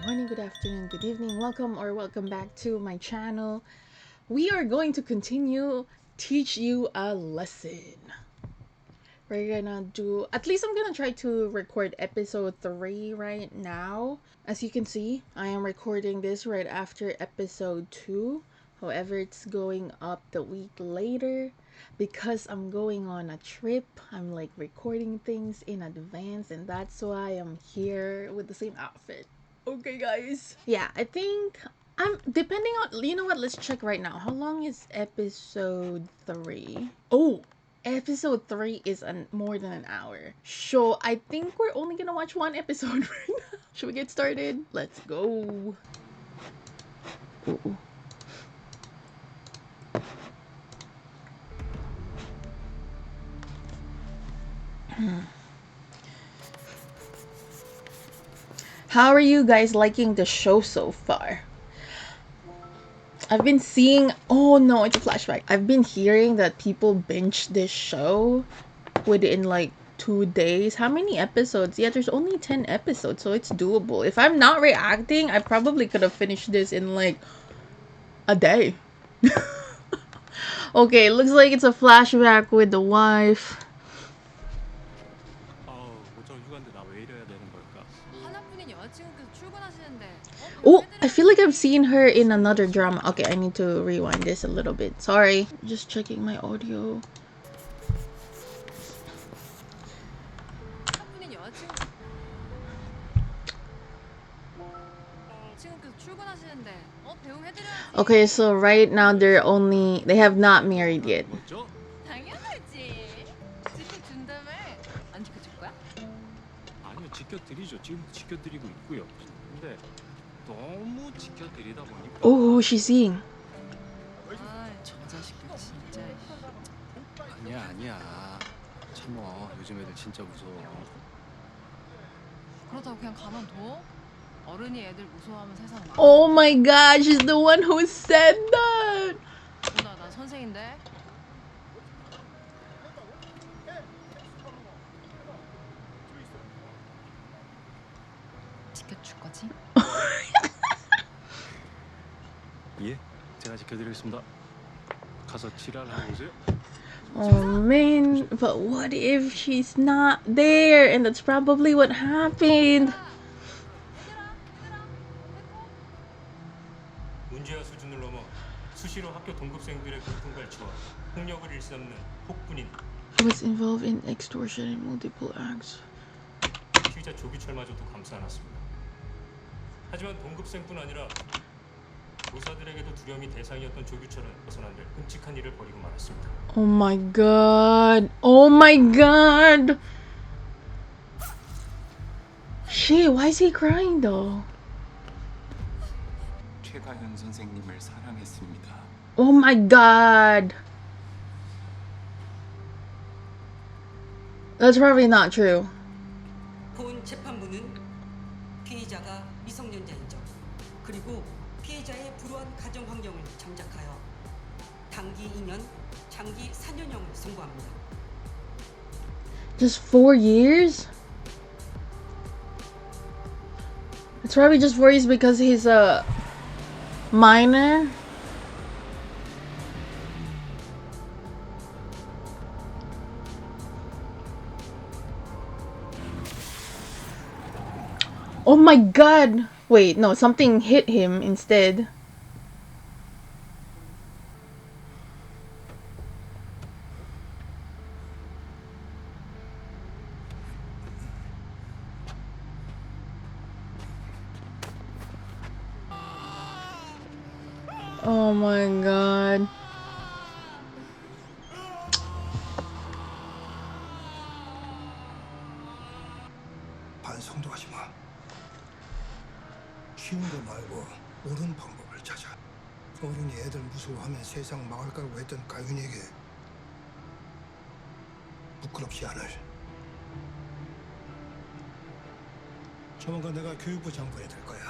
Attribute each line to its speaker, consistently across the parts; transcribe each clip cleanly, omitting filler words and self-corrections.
Speaker 1: morning, good afternoon, good evening. Welcome back to my channel. We are going to continue teach you a lesson. We're gonna do, at least I'm gonna try to record episode 3 right now. As you can see, I am recording this right after episode 2. However, it's going up the week later because I'm going on a trip. I'm like recording things in advance, and that's why I'm here with the same outfit. Okay, guys. Yeah, I think I'm depending on, you know what, let's check right now. How long is episode 3? Oh, episode 3 is more than an hour. So I think we're only gonna watch one episode right now. Should we get started? Let's go. Ooh. How are you guys liking the show so far? I've been seeing, oh no, it's a flashback. I've been hearing that people binge this show within like 2 days. How many episodes? Yeah, there's only 10 episodes, so it's doable. If I'm not reacting, I probably could have finished this in like a day. Okay, looks like it's a flashback with the wife. Oh, I feel like I've seen her in another drama. Okay, I need to rewind this a little bit. Sorry. Just checking my audio. Okay, so right now they have not married yet. Oh, she's seeing.
Speaker 2: 아니야. 참어. 요즘 애들 진짜 무서워.
Speaker 3: 그렇다고 그냥 가만둬? 어른이 애들 무서워하면 세상 망해.
Speaker 1: Oh my god, she's the one who said that.
Speaker 3: 누나, 나 선생인데. 지켜줄 거지?
Speaker 2: 예, 제가 지켜드리겠습니다. 가서 지랄하고 오세요.
Speaker 1: Oh man, but what if she's not there? And that's probably what happened.
Speaker 4: 문제와 수준을 넘어 수시로 학교 동급생들의 고통갈취와 폭력을 일삼는 폭군인
Speaker 1: He was involved in extortion and multiple acts.
Speaker 4: 피의자 조규철마저도 감싸 안았습니다. 하지만 동급생뿐 아니라 교사들에게도 두려움이 대상이었던 조규철은 벗어난 데 끔찍한 일을 벌이고 말았습니다.
Speaker 1: Oh my god. Oh my god. Shit, why is he crying though?
Speaker 2: 최가현 선생님을 사랑했습니다.
Speaker 1: Oh my god. That's probably not true.
Speaker 5: 본 재판부는 피의자가 미성년자인 점 그리고 피해자의 불우한 가정 환경을 참작하여 단기 2년, 장기 4년형을 선고합니다.
Speaker 1: Just 4 years? It's probably just 4 years because he's a minor. Oh my god! Wait, no, something hit him instead. Oh my god.
Speaker 6: 반성도 하지 마. 쉬운 거 말고 옳은 방법을 찾아. 어른이 애들 무서워하면 세상 망할 거라고 했던 가윤이에게 부끄럽지 않을. 조만간 내가 교육부 장관이 될 거야.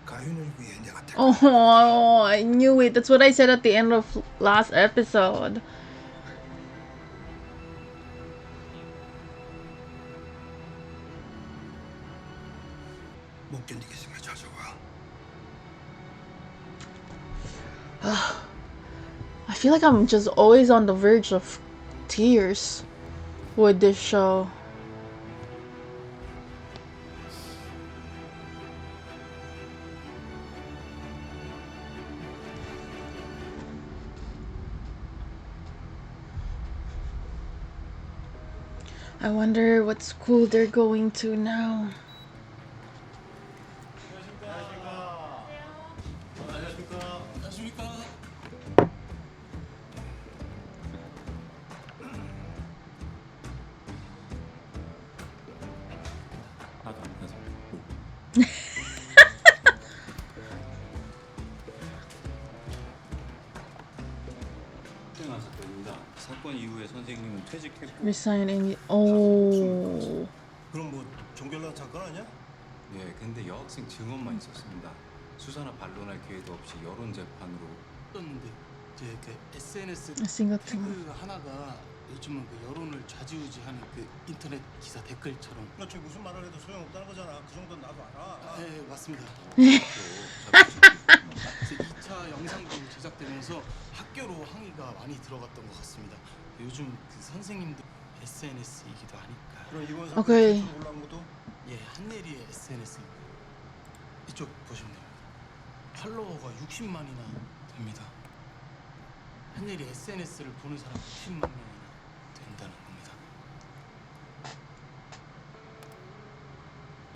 Speaker 6: 가윤을 위해 내가 택.
Speaker 1: Oh, I knew it. That's what I said at the end of last episode.
Speaker 6: 못 견디겠으면 찾아와.
Speaker 1: I feel like I'm just always on the verge of tears with this show. I wonder what school they're going to now.
Speaker 2: 사건 이후에 선생님은 퇴직했고.
Speaker 1: Resigning. Oh.
Speaker 7: 그럼 뭐 종결난 사건 아니야?
Speaker 2: 예, 근데 여학생 증언만 있었습니다. 수사나 반론할 기회도 없이 여론 재판으로.
Speaker 7: 떴는데 이제 그 SNS
Speaker 1: I 같은
Speaker 7: 태그 하나가 요즘은 그 여론을 좌지우지하는 그 인터넷 기사 댓글처럼. 그렇지 무슨 말을 해도 소용없다는 거잖아. 그 정도는 나도 알아. 네 맞습니다. 2차 영상도 제작되면서 학교로 항의가 많이 들어갔던 것 같습니다. 요즘 그 선생님도 SNS이기도 하니까. 그럼 이번 사건
Speaker 1: 오케이.
Speaker 7: 올라온 것도 예 한예리의 SNS입니다. 이쪽 보시면 됩니다. 팔로워가 60만이나 됩니다. 한예리 SNS를 보는 사람 60만 명이나 된다는 겁니다.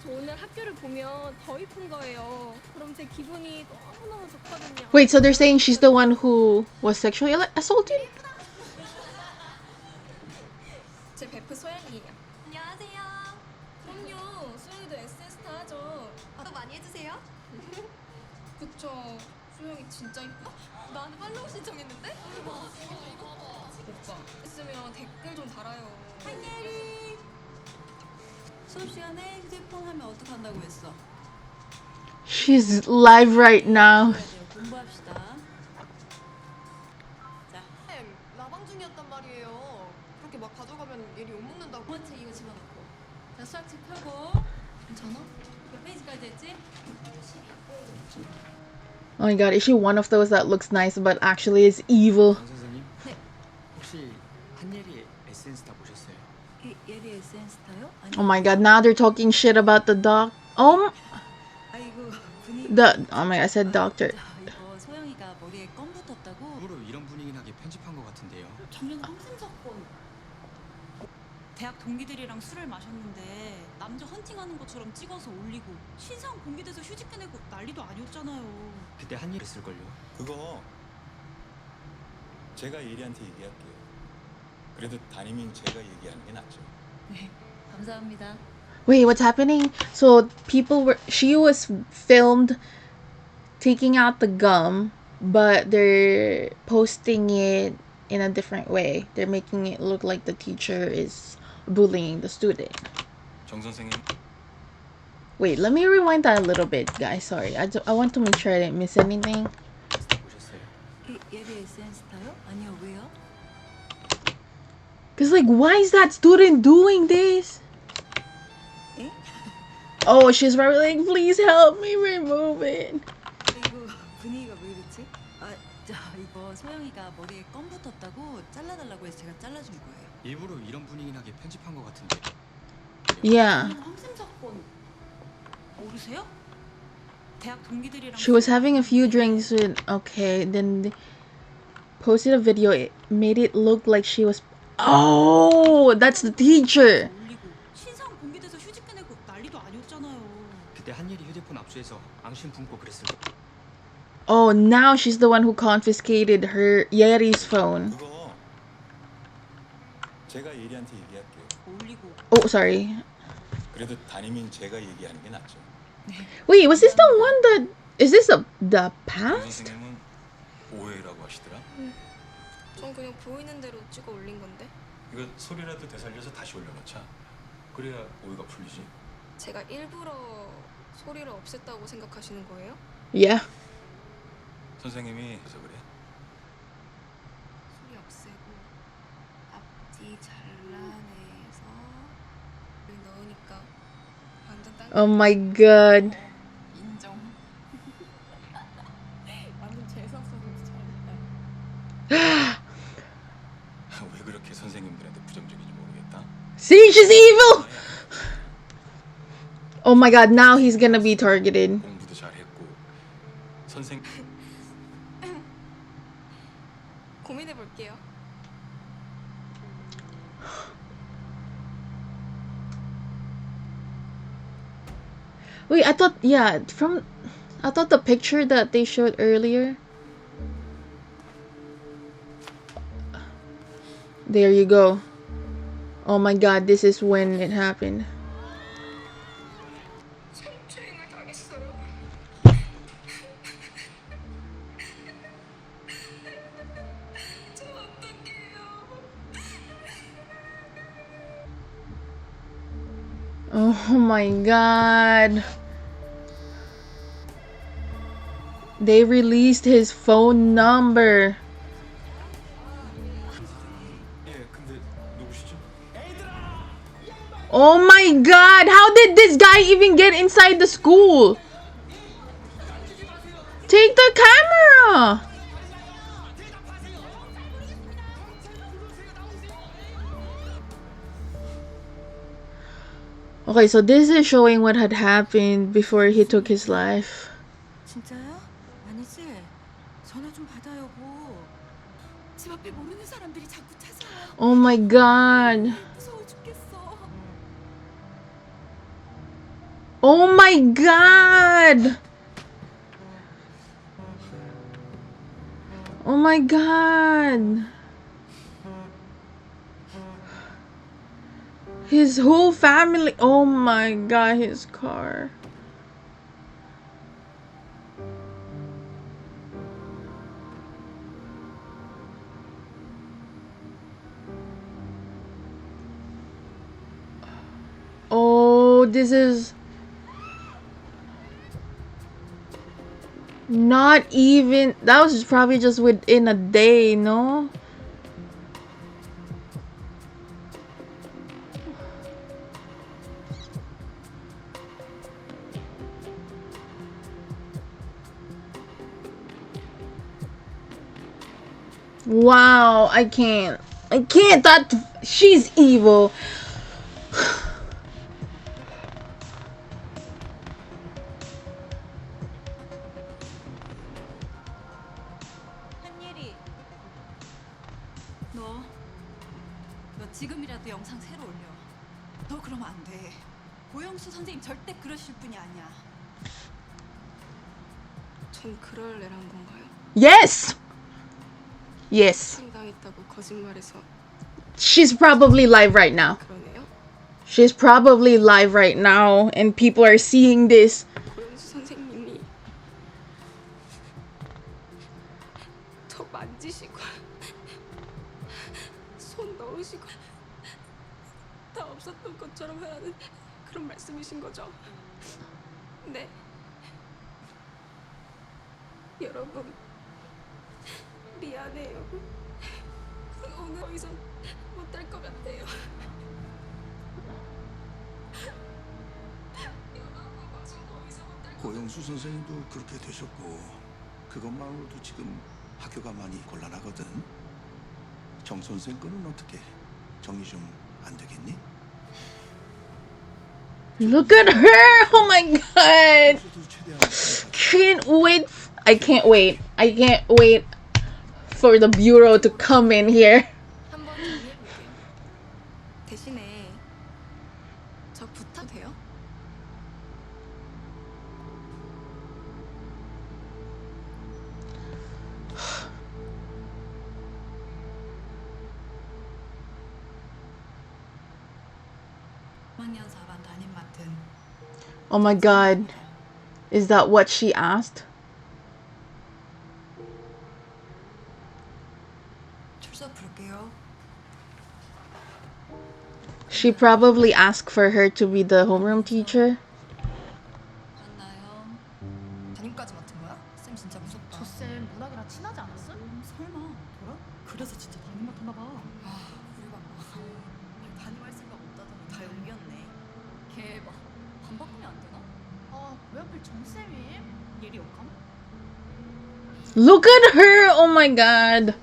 Speaker 8: 저 오늘 학교를 보면 더 이쁜 거예요. 그럼 제 기분이 너무너무 좋거든요.
Speaker 1: Wait, so they're saying she's the one who was sexually assaulted?
Speaker 8: 제 베프 소영이에요. 안녕하세요. 그럼요. 소영이도 SNS 다 하죠. 또 많이 해주세요. 그쵸. 소영이 진짜 이뻐? 나한테 팔로우 신청했는데? 오빠 있으면 댓글 좀 달아요. 한예리.
Speaker 9: 수업 시간에 휴대폰 하면 어떡한다고 했어?
Speaker 1: She's live right now.
Speaker 9: 공부합시다. 자,
Speaker 8: 쌤, 라방 중이었단 말이에요. 그렇게 막 가져가면 예리 욕먹는다고.
Speaker 9: 번째 이거 집어넣고. 자, 수학책 펴고.
Speaker 8: 괜찮아?
Speaker 9: 몇 페이지까지 했지?
Speaker 1: Oh my god, is she one of those that looks nice but actually is evil?
Speaker 2: 강 선생님?
Speaker 9: 네.
Speaker 2: 혹시 한예리 SNS 다 보셨어요?
Speaker 9: 예리 SN스타요? 아니,
Speaker 1: Oh my god, now they're talking shit about the doc.
Speaker 9: 아이고, 분위기.
Speaker 1: Oh my god, I said doctor.
Speaker 9: 자, 이거 소영이가 머리에 껌 붙었다고?
Speaker 2: 일부러 이런 분위기 나게 편집한 것 같은데요.
Speaker 9: 작년 학생 사건.
Speaker 10: 대학 동기들이랑 술을 마셨는데 남자 헌팅하는 것처럼 찍어서 올리고 신상 공개돼서 휴직 꺼내고 난리도 아니었잖아요.
Speaker 2: 그때 한예리 했을걸요.
Speaker 11: 그거 제가 예리한테 얘기할게요. 그래도 담임인 제가 얘기하는 게 낫죠.
Speaker 9: 네, 감사합니다.
Speaker 1: Wait, what's happening? So she was filmed taking out the gum, but they're posting it in a different way. They're making it look like the teacher is bullying the student.
Speaker 2: 정 선생님.
Speaker 1: Wait, let me rewind that a little bit, guys. Sorry, I want to make sure I didn't miss anything.
Speaker 2: 다 보셨어요?
Speaker 9: 예리 SN스타요? 아니요, 왜요?
Speaker 1: Cause like, why is that student doing this?
Speaker 9: 에?
Speaker 1: Oh, she's probably like, please help me remove it.
Speaker 9: 이거 분위기가 왜 이렇지? 아, 자, 이거 소영이가 머리에 껌 붙었다고 잘라달라고 해서 제가 잘라준 거예요.
Speaker 2: 일부러 이런 분위기 나게 편집한 것 같은데.
Speaker 1: Yeah.
Speaker 10: 학생 사건 모르세요? 대학 동기들이랑
Speaker 1: She was having a few drinks with, okay, then they posted a video. It made it look like she was, oh, that's the teacher.
Speaker 10: 올리고 신상 공개돼서 휴직 꺼내고 난리도 아니었잖아요.
Speaker 2: 그때 한예리 휴대폰 압수해서 앙심 품고 그랬을 거.
Speaker 1: Oh, now she's the one who confiscated her Yeri's phone.
Speaker 11: 그거 제가 예리한테 얘기할게요.
Speaker 10: 올리고
Speaker 1: Oh, sorry.
Speaker 11: 그래도 담임인 제가 얘기하는 게 낫죠.
Speaker 1: Wait, was this the one that, is this the
Speaker 2: 정
Speaker 1: past?
Speaker 2: 선생님은 오해라고 하시더라.
Speaker 8: 전 그냥 보이는 대로 찍어 올린 건데.
Speaker 2: 이거 소리라도 되살려서 다시 올려놓자. 그래야 오해가 풀리지.
Speaker 8: 제가 일부러 소리를 없앴다고 생각하시는 거예요?
Speaker 1: Yeah.
Speaker 2: 선생님이 그래서 그래.
Speaker 8: 소리 없애고 앞뒤 잘라내서 넣으니까 완전 딴
Speaker 1: Oh my god. See, she's evil. Oh my god, now he's gonna be targeted.
Speaker 2: 공부도 잘했고 선생
Speaker 8: 고민해 볼게요.
Speaker 1: Wait, I thought, yeah, I thought the picture that they showed earlier. There you go. Oh my god, this is when it happened.
Speaker 8: 성추행을 당했어요. 저 어떡해요?
Speaker 1: Oh my god. They released his phone number.
Speaker 2: 예 근데 누구시죠?
Speaker 1: Oh my god, how did this guy even get inside the school? Take the camera. Okay, so this is showing what had happened before he took his life.
Speaker 9: 진짜요? 아니지? 전화 좀 받아 여보. 집 앞에 모르는 사람들이 자꾸 찾아와.
Speaker 1: Oh my god.
Speaker 9: 무서워 죽겠어.
Speaker 1: Oh my god. Oh my god. His whole family. Oh my god, his car. Oh, this is not even. That was probably just within a day, no? Wow, I can't. That she's evil.
Speaker 9: 한예리. 너 지금이라도 영상 새로 올려. 너 그러면 안 돼. 고영수 선생님 절대 그러실 분이 아니야.
Speaker 8: 전 그럴 애란 건가요?
Speaker 1: Yes. Yes.
Speaker 8: 당했다고 거짓말해서
Speaker 1: She's probably live right now.
Speaker 8: 그러네요.
Speaker 1: She's probably live right now, and people are seeing this.
Speaker 8: 고영수 선생님이 저 만지시고 손 넣으시고 다 없었던 것처럼 하라는 그런 말씀이신 거죠? 네. 여러분 미안해요. 오늘 더 이상 못할 것 같아요.
Speaker 6: 고영수 선생님도 그렇게 되셨고 그것만으로도 지금 학교가 많이 곤란하거든. 정 선생 거는 어떻게 정리 좀 안 되겠니?
Speaker 1: Look at her! Oh my god! Can't wait. I can't wait. I can't wait for the bureau to come in here.
Speaker 8: 한번 정리해볼게요. 대신에 저 부탁 돼요?
Speaker 9: 학년 4반 담임 맡은
Speaker 1: Oh my god. Is that what she asked?
Speaker 9: 출석 부를게요.
Speaker 1: She probably asked for her to be the homeroom teacher.
Speaker 9: 만나요. 담임까지 맡은 거야? 쌤 진짜 무섭다.
Speaker 10: 저쌤 문학이랑 친하지 않았어?
Speaker 9: 설마. 뭐라? 그래서 진짜 담임 맡았나 봐. 우리 반 담임할 생각 없다더니 다 연기였네. 개박. 반 바꾸면 안 되나?
Speaker 10: 왜 하필 정쌤이? 예리 역함?
Speaker 1: Look at her! Oh my god.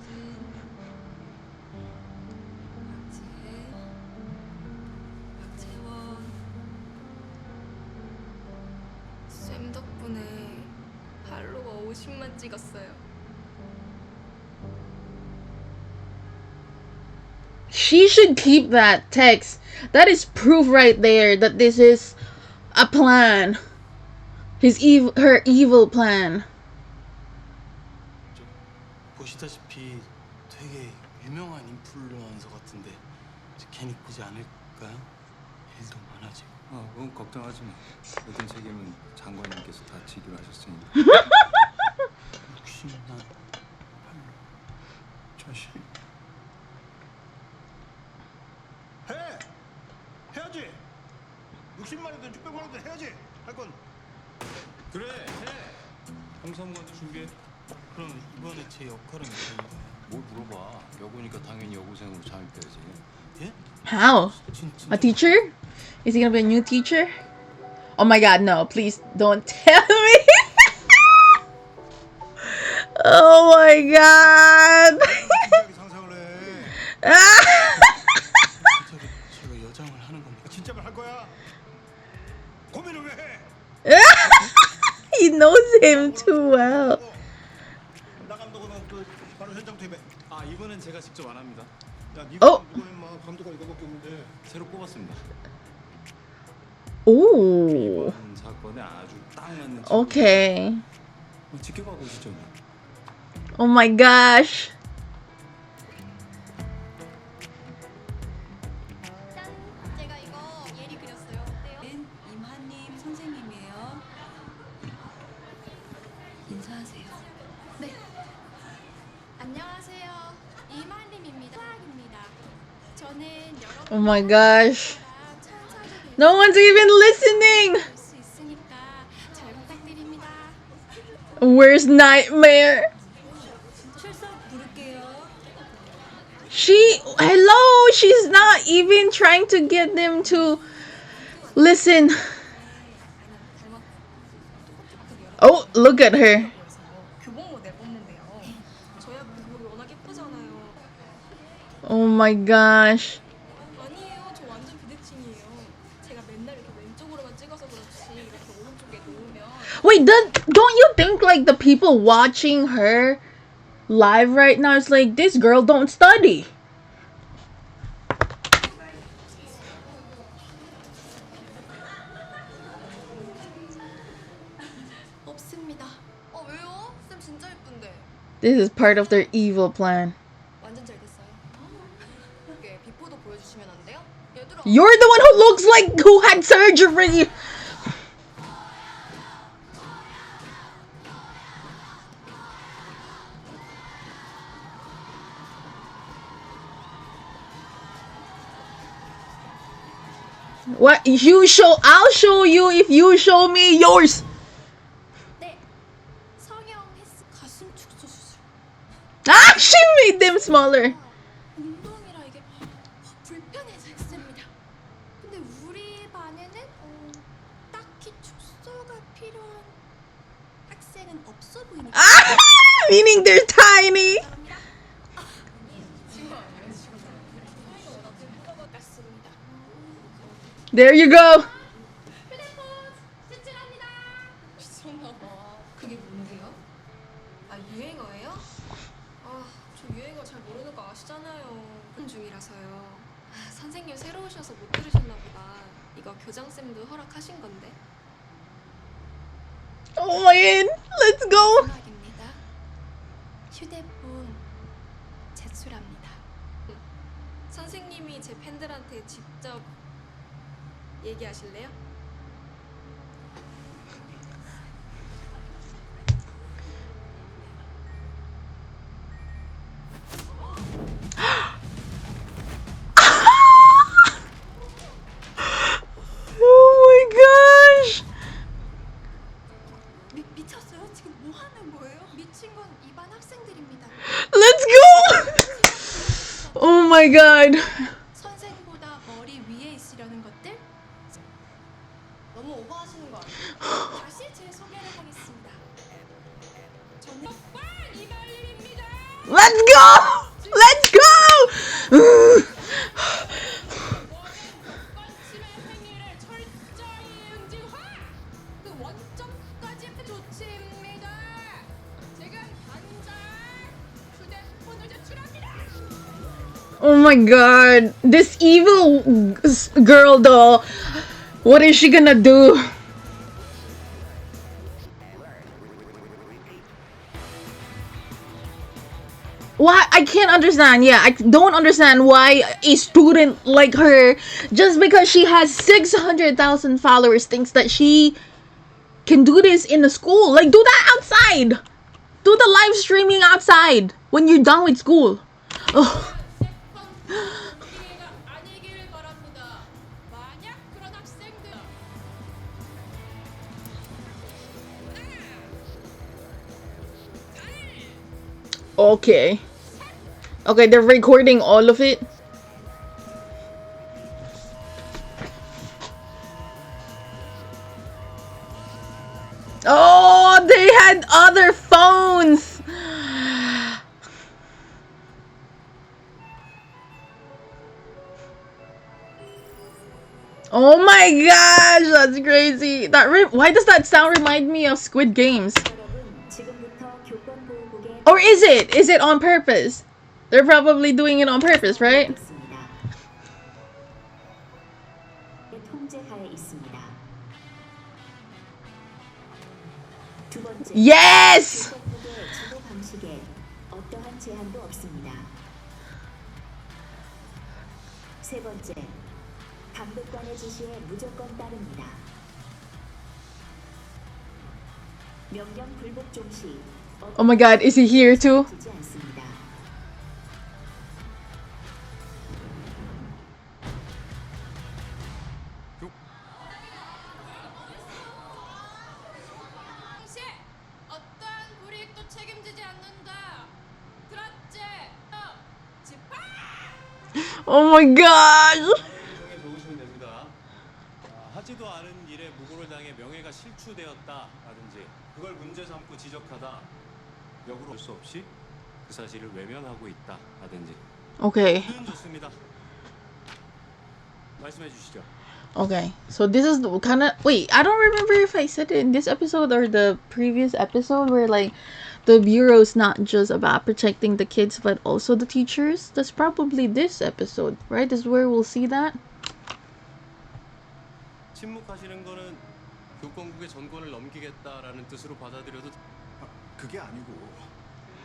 Speaker 8: 찍었어요.
Speaker 1: She should keep that text. That is proof right there that this is a plan. Her evil plan.
Speaker 7: 보시다시피 되게 유명한 인플루언서 같은데 괜히 보지 않을까요? 일도 많아지고.
Speaker 2: 그건 걱정하지 마. 모든 책임은 장관님께서 다 지기로 하셨으니.
Speaker 7: 욕심난
Speaker 6: 자식. 해야지. 60만이든 600만이든 해야지. 할 건.
Speaker 2: 그래, 해. 홍삼관도 준비해.
Speaker 7: 그럼 이번에 제 역할은 어떤 거예요?
Speaker 2: 뭘 물어봐. 여고니까 당연히 여고생으로 잠입해야지.
Speaker 7: 예?
Speaker 1: How? A teacher? Is he gonna be a new teacher? Oh my god, no. Please don't tell me. Oh my god.
Speaker 6: 상상을 해.
Speaker 7: 제가 여장을 하는 겁니까?
Speaker 6: 진짜만 할 거야. 고민을 왜 해?
Speaker 1: He knows him too well.
Speaker 6: 나 감독은 그 바로 현장 투입해.
Speaker 2: 이번엔 제가 직접 안 합니다.
Speaker 6: 야, 네가
Speaker 1: 어?
Speaker 6: 누가 임마 감독은 이거밖에 없는데.
Speaker 2: 새로 뽑았습니다.
Speaker 1: Ooh.
Speaker 2: 이번 사건에 아주 딱 맞는
Speaker 1: Okay.
Speaker 2: 지켜봐 보시죠.
Speaker 1: Oh my gosh.
Speaker 8: 제가 이거 예리 그렸어요. 어때요?
Speaker 9: 임하님 선생님이에요. 인사하세요.
Speaker 8: 네. 안녕하세요. 이만림입니다. 수학입니다. 저는 여러분
Speaker 1: Oh my gosh. No one's even listening.
Speaker 8: 볼수 있으니까 잘 부탁드립니다.
Speaker 1: Where's Nightmare?
Speaker 9: 출석 부를게요.
Speaker 1: Hello, she's not even trying to get them to listen. Oh, look at her.
Speaker 8: 교복 모델 뽑는데요. 저희 학교 교복이 워낙 예쁘잖아요.
Speaker 1: Oh my gosh.
Speaker 8: 아니에요. 저 완전 비대칭이에요. 제가 맨날 이렇게 왼쪽으로만 찍어서 그렇지 이렇게 오른쪽에 놓으면
Speaker 1: Wait, don't you think like the people watching her live right now is like, this girl don't study?
Speaker 8: 없습니다. 왜요? 쌤 진짜 예쁜데.
Speaker 1: This is part of their evil plan.
Speaker 8: 완전 잘 됐어요. 이게 비포도 보여주시면 안 돼요? 얘들아.
Speaker 1: You're the one who looks like who had surgery. What? I'll show you if you show me yours.
Speaker 8: 네. 성형 가슴 축소 수술.
Speaker 1: Ah, she made them smaller.
Speaker 8: 운동이라 이게 불편해서 했습니다. 근데 우리 반에는 딱히 축소가 필요한 학생은 없어 보이니까.
Speaker 1: Ah, meaning they're tiny. There you go.
Speaker 8: 미쳤나봐. 그게 뭔데요? 유행어예요? 저 유행어 잘 모르는 거 아시잖아요. 중이라서요. 선생님 새로 오셔서 못 들으셨나 보다. 이거 교장쌤도 허락하신 건데.
Speaker 1: Oh my god, let's go.
Speaker 8: 음악입니다. 휴대폰 제출합니다. 선생님이 제 팬들한테 직접 얘기하실래요?
Speaker 1: Oh my gosh.
Speaker 8: 미쳤어요? 지금 뭐 하는 거예요? 미친 건 이반 학생들입니다.
Speaker 1: Let's go. Oh my god.
Speaker 8: 선생보다 머리 위에 있으려는 것들? 너무 오버하시는 거 아니에요? 다시 제 소개를 하겠습니다. 저는 이말림입니다.
Speaker 1: Let's go. Let's go.
Speaker 8: 행위를 철저히 응징하. 그 원점까지 조치입니다. 제가
Speaker 1: Oh my god. This evil girl though. What is she gonna do? Why? I can't understand. Yeah, I don't understand why a student like her, just because she has 600,000 followers, thinks that she can do this in the school. Like, do that outside. Do the live streaming outside when you're done with school. Oh. Okay. Okay, they're recording all of it. Oh, they had other phones. Oh my gosh, that's crazy. Why does that sound remind me of Squid Games? Or is it? Is it on purpose? They're probably doing it on purpose, right? Yes! Oh my god, is he here too? Oh my god!
Speaker 2: 적으시면 됩니다. 하지도 않은 일에 무고를 당해 명예가 실추되었다라든지 그걸 문제 삼고 지적하다 역으로 할 수 없이 그 사실을 외면하고 있다라든지.
Speaker 1: Okay.
Speaker 2: 좋습니다. 말씀해 주시죠.
Speaker 1: Okay, so this is the kind of wait. I don't remember if I said it in this episode or the previous episode where like the bureau is not just about protecting the kids but also the teachers. That's probably this episode, right? This is where we'll see that.
Speaker 2: 침묵하시는 거는 교권국의 전권을 넘기겠다라는 뜻으로 받아들여도
Speaker 6: 그게 아니고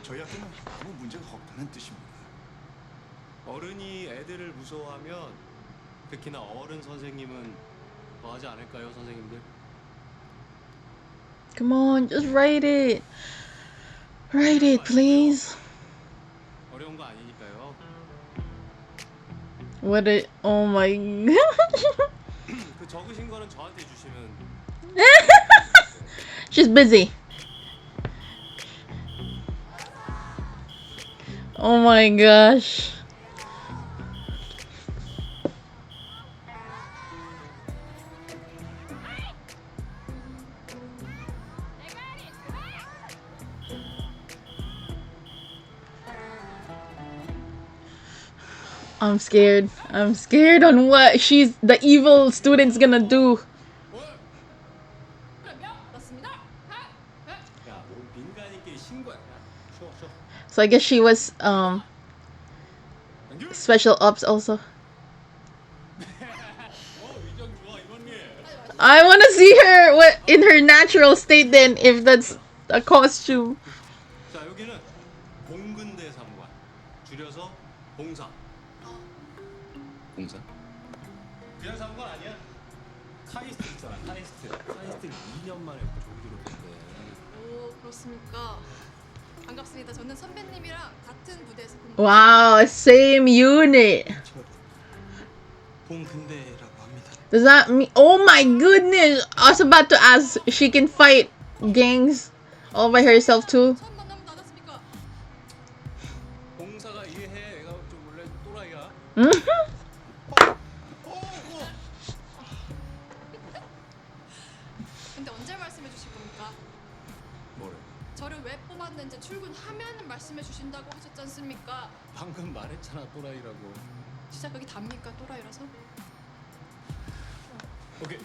Speaker 6: 저희 학교는 아무 문제가 없다는 뜻입니다.
Speaker 2: 어른이 애들을 무서워하면 특히나 어른 선생님은 더 하지 않을까요, 선생님들?
Speaker 1: Come on, just write it. Write it, please.
Speaker 2: 어려운 거 아니니까요.
Speaker 1: What it? Oh my god.
Speaker 2: 그 적으신 거는 저한테 주시면.
Speaker 1: She's busy. Oh my gosh. I'm scared. I'm scared on what the evil student's gonna do. So I guess she was special ops also. I want to see her in her natural state then, if that's a costume.
Speaker 2: 자, 여기는 공근대사무관. 줄여서 공사. 공사? 그냥 사무관 아니야? 카이스트 있잖아, 카이스트. 카이스트 2년 만에 조기로 됐대.
Speaker 8: 오, 그렇습니까? 반갑습니다. 저는 선배님이랑 같은 부대에서
Speaker 1: Wow, same unit.
Speaker 7: 공근대라고 합니다.
Speaker 1: Does that mean? Oh my goodness! I was about to ask. She can fight gangs all by herself too.
Speaker 8: 처음 만나면 나눴습니까?
Speaker 2: 공사가 이해해. 애가 좀 원래 또라이야.
Speaker 8: 근데 언제 말씀해 주실 겁니까?
Speaker 2: 뭐래?
Speaker 8: 저를 왜 뽑았는지 출근하면 말씀해 주신다고 하셨지 않습니까?
Speaker 2: 방금 말했잖아, 또라이라고.
Speaker 8: 진짜 그게 답니까? 또라이라서?
Speaker 2: 오케이.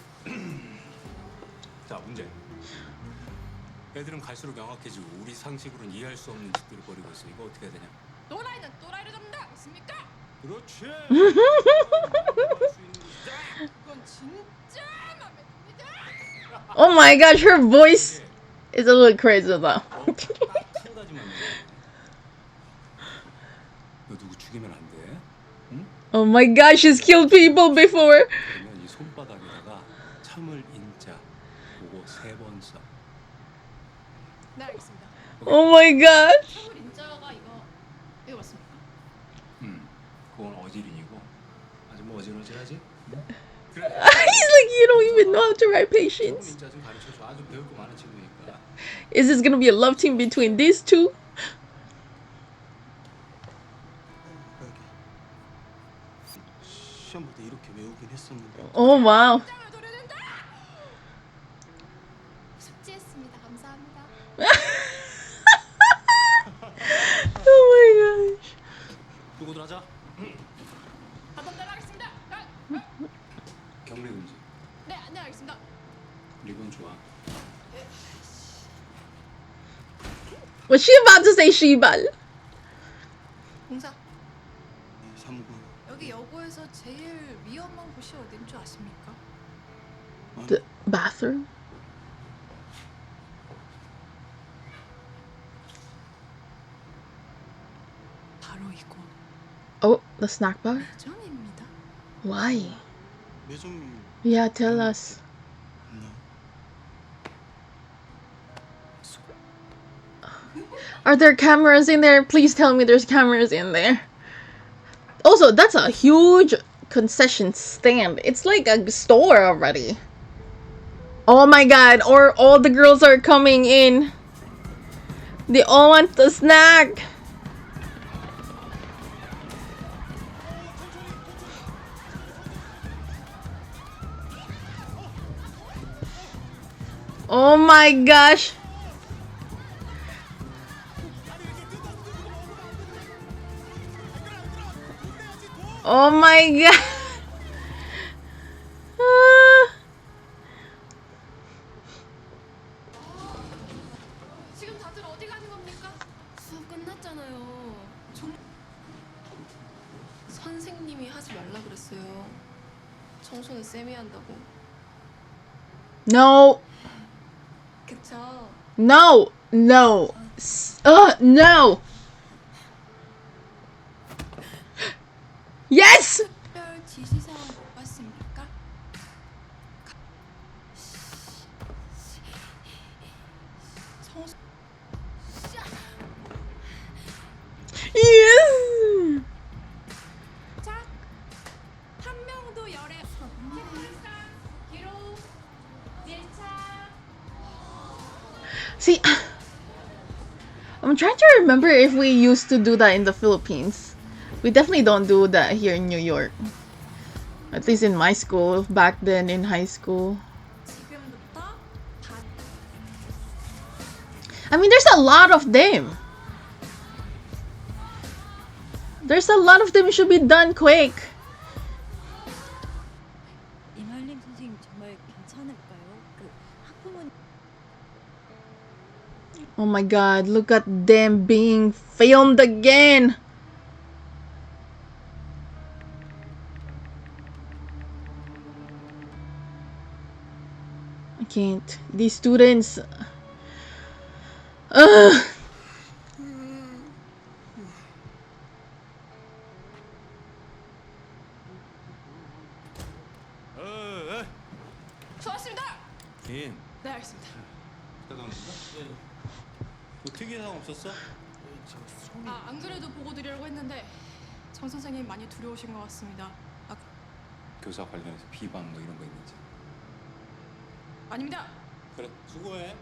Speaker 2: 자, 문제. 애들은 갈수록 명확해지고 우리 상식으로는 이해할 수 없는 짓들을 벌이고 있어. 이거 어떻게 해야 되냐?
Speaker 8: 또라이는 또라이를 잡는다! 맞습니까?
Speaker 2: 그렇지.
Speaker 3: 그건 진짜 마음에 듭니다.
Speaker 1: Oh my gosh, her voice is a little crazy though.
Speaker 2: 딱한 가지만. 너 누구 죽이면 안 돼. 응?
Speaker 1: Oh my gosh, she's killed people before.
Speaker 2: 그러면 이 손바닥에다가 참을 인자 그거 3번 써.
Speaker 3: 네, 알겠습니다.
Speaker 1: Oh my gosh.
Speaker 3: 참을 인자가 이거 맞습니까?
Speaker 2: 그건 어지린이고 아주 뭐 어질어질하지?
Speaker 1: He's like, you don't even know how to write
Speaker 2: 조금
Speaker 1: patience.
Speaker 2: 인자 좀 가르쳐줘. 아주 배울 거 많은 친구니까.
Speaker 1: Is this gonna be a love team between these two?
Speaker 7: 여기 시험 볼 때 이렇게 외우긴 했었는데
Speaker 1: Oh wow.
Speaker 8: 숙지했습니다. 감사합니다.
Speaker 1: Oh my gosh.
Speaker 2: 누구들 하자.
Speaker 3: 한번 따라하겠습니다.
Speaker 2: 경례 금지.
Speaker 3: 네, 알겠습니다.
Speaker 2: 리본 좋아.
Speaker 1: Was she about to say Shibal?
Speaker 3: 공사.
Speaker 7: 3군
Speaker 3: 여기 여고에서 제일 위험한 곳이 어딘 줄 아십니까?
Speaker 1: The bathroom?
Speaker 3: 바로 이곳.
Speaker 1: Oh, the snack bar?
Speaker 3: 매점입니다.
Speaker 1: Why?
Speaker 7: 매점이
Speaker 1: Yeah, tell us.
Speaker 7: 있나?
Speaker 1: Are there cameras in there? Please tell me there's cameras in there. Also, that's a huge concession stand. It's like a store already. Oh my god, or all the girls are coming in. They all want the snack. Oh my gosh. Oh my god.
Speaker 8: 지금 다들 어디 가는 겁니까? 수업 끝났잖아요. 선생님이 하지 말라 그랬어요. 청소는 쌤이 한다고.
Speaker 1: No.
Speaker 8: 그쵸?
Speaker 1: No. No. No. Yes.
Speaker 8: 특별 지시사항 못 봤습니까? 청소
Speaker 1: Yes.
Speaker 8: 짝! 한 명도 열에 기록 1차
Speaker 1: See, I'm trying to remember if we used to do that in the Philippines. We definitely don't do that here in New York. At least in my school, back then in high school.
Speaker 8: 지금부터
Speaker 1: I mean, there's a lot of them. There's a lot of them. It should be done quick.
Speaker 9: 이말림 선생님 정말 괜찮을까요? 그 학부모님
Speaker 1: Oh my god, look at them being filmed again. I can't. These students. Ugh.
Speaker 3: 수고하셨습니다.
Speaker 2: 긴.
Speaker 3: 네, 알겠습니다.
Speaker 2: 부탁합니다. 뭐 특이한 사항 없었어?
Speaker 3: 아, 안 그래도 보고 드리려고 했는데 정 선생님 많이 두려우신 것 같습니다. 아,
Speaker 2: 교사 관련해서 비방 뭐 이런 거 있는지.
Speaker 3: 아닙니다.
Speaker 2: 그래, 수고해.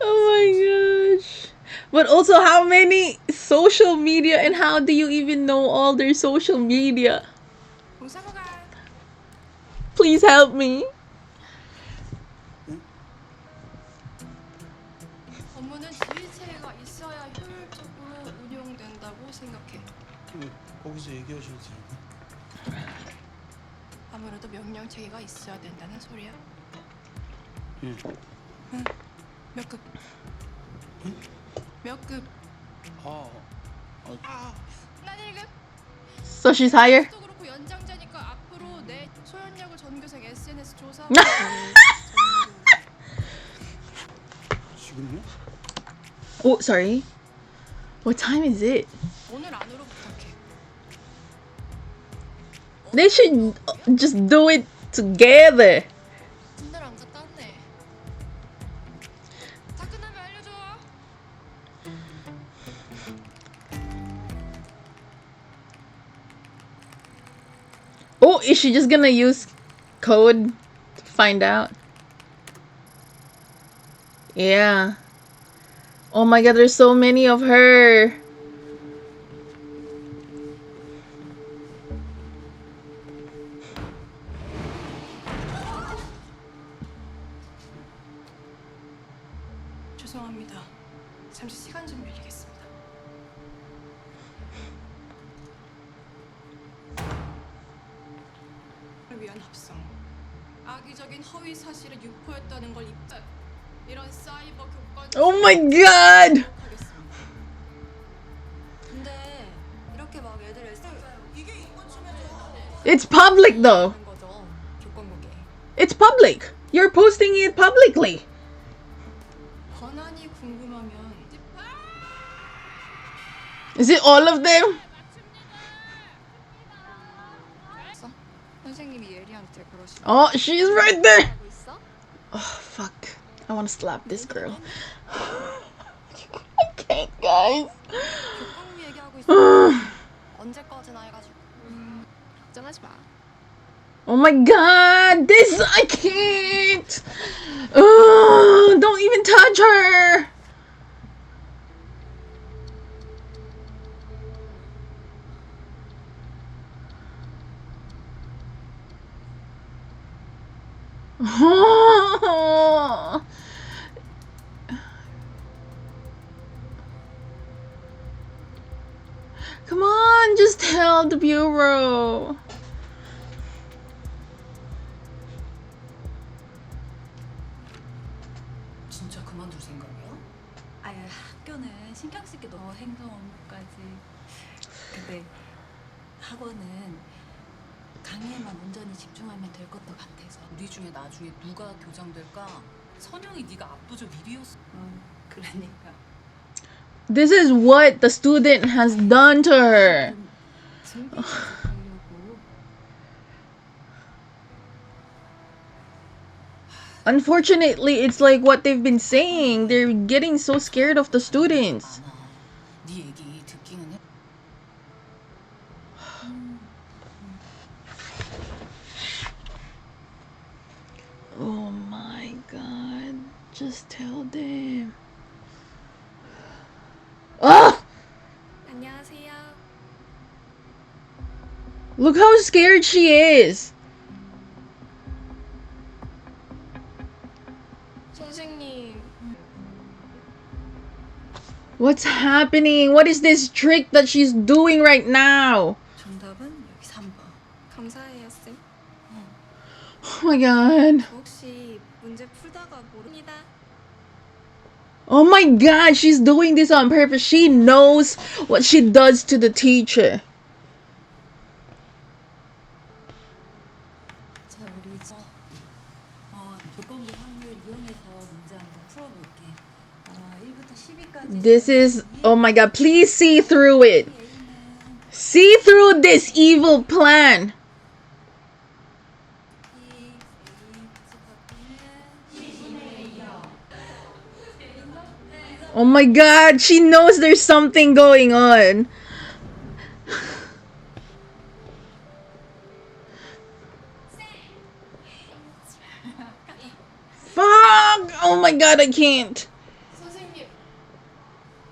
Speaker 1: Oh my gosh. But also, how many social media and how do you even know all their social media?
Speaker 3: 공사고가
Speaker 1: Please help me.
Speaker 8: 업무는 지휘체계가 있어야 효율적으로 운용된다고 생각해.
Speaker 7: 거기서 얘기하셔도 되니까
Speaker 8: 아무래도 명령 체계가 있어야 된다는 소리야.
Speaker 7: 응.
Speaker 8: 몇 급?
Speaker 3: 몇 급? 난 1급.
Speaker 1: So she's higher?
Speaker 3: 또 그렇고 연장자니까 앞으로 내 소연여고 전교생 SNS 조사.
Speaker 7: 지금요?
Speaker 1: Oh, sorry. What time is it?
Speaker 3: 오늘 안으로 부탁해.
Speaker 1: They should just do it together.
Speaker 3: 진들 안 갔다 왔네. 다 끝나면 알려줘.
Speaker 1: Oh, is she just gonna use code to find out? Yeah. Oh my god, there's so many of her.
Speaker 3: 죄송합니다. 잠시 시간 좀 빌리겠습니다. 위한 합성. 악의적인 허위 사실을 유포했다는 걸 입증. 이런 사이버 교권.
Speaker 1: Oh my god!
Speaker 8: 근데 이렇게 막 애들 이게 인권 침해죠.
Speaker 1: It's public though.
Speaker 8: 거죠. 교권국에.
Speaker 1: It's public. You're posting it publicly.
Speaker 3: 권한이 궁금하면
Speaker 1: Is it all of them?
Speaker 8: 선생님이 예리한테 그러시고.
Speaker 1: Oh, she's right there.
Speaker 8: 하고 있어?
Speaker 1: Oh, fuck. I want to slap this girl. I can't, guys.
Speaker 8: 교권국 얘기하고 있어. 언제까지나 해가지고. 걱정하지 마.
Speaker 1: Oh my god, this I can't. Don't even touch her. Come on, just tell the bureau.
Speaker 9: 진짜 그만둘 생각이야?
Speaker 10: 아예 학교는 신경 쓸게 너무 행정 업무까지. 근데 학원은 강의에만 온전히 집중하면 될 것도 같아서.
Speaker 9: 우리 중에 나중에 누가 교장될까? 선영이 네가 압도적 1위였어.
Speaker 10: 그러니까.
Speaker 1: This is what the student has done to her. Unfortunately, it's like what they've been saying. They're getting so scared of the students.
Speaker 9: 네 얘기 듣기는 해.
Speaker 1: Oh my god. Just tell them. Ah!
Speaker 8: 안녕하세요.
Speaker 1: Look how scared she is.
Speaker 8: 선생님.
Speaker 1: What's happening? What is this trick that she's doing right now?
Speaker 9: 정답은 여기 3번.
Speaker 8: 감사해요, 쌤.
Speaker 1: Oh my god.
Speaker 8: 혹시 문제 풀다가 모릅니다.
Speaker 1: Oh my god, she's doing this on purpose. She knows what she does to the teacher.
Speaker 10: 자, 우리 조건부 확률 이용해서 문제 한번 풀어볼게. 1부터 10위까지.
Speaker 1: This is, oh my god, please see through it. See through this evil plan. Oh my god, she knows there's something going on. Fuck! Oh my god, I can't.
Speaker 3: 선생님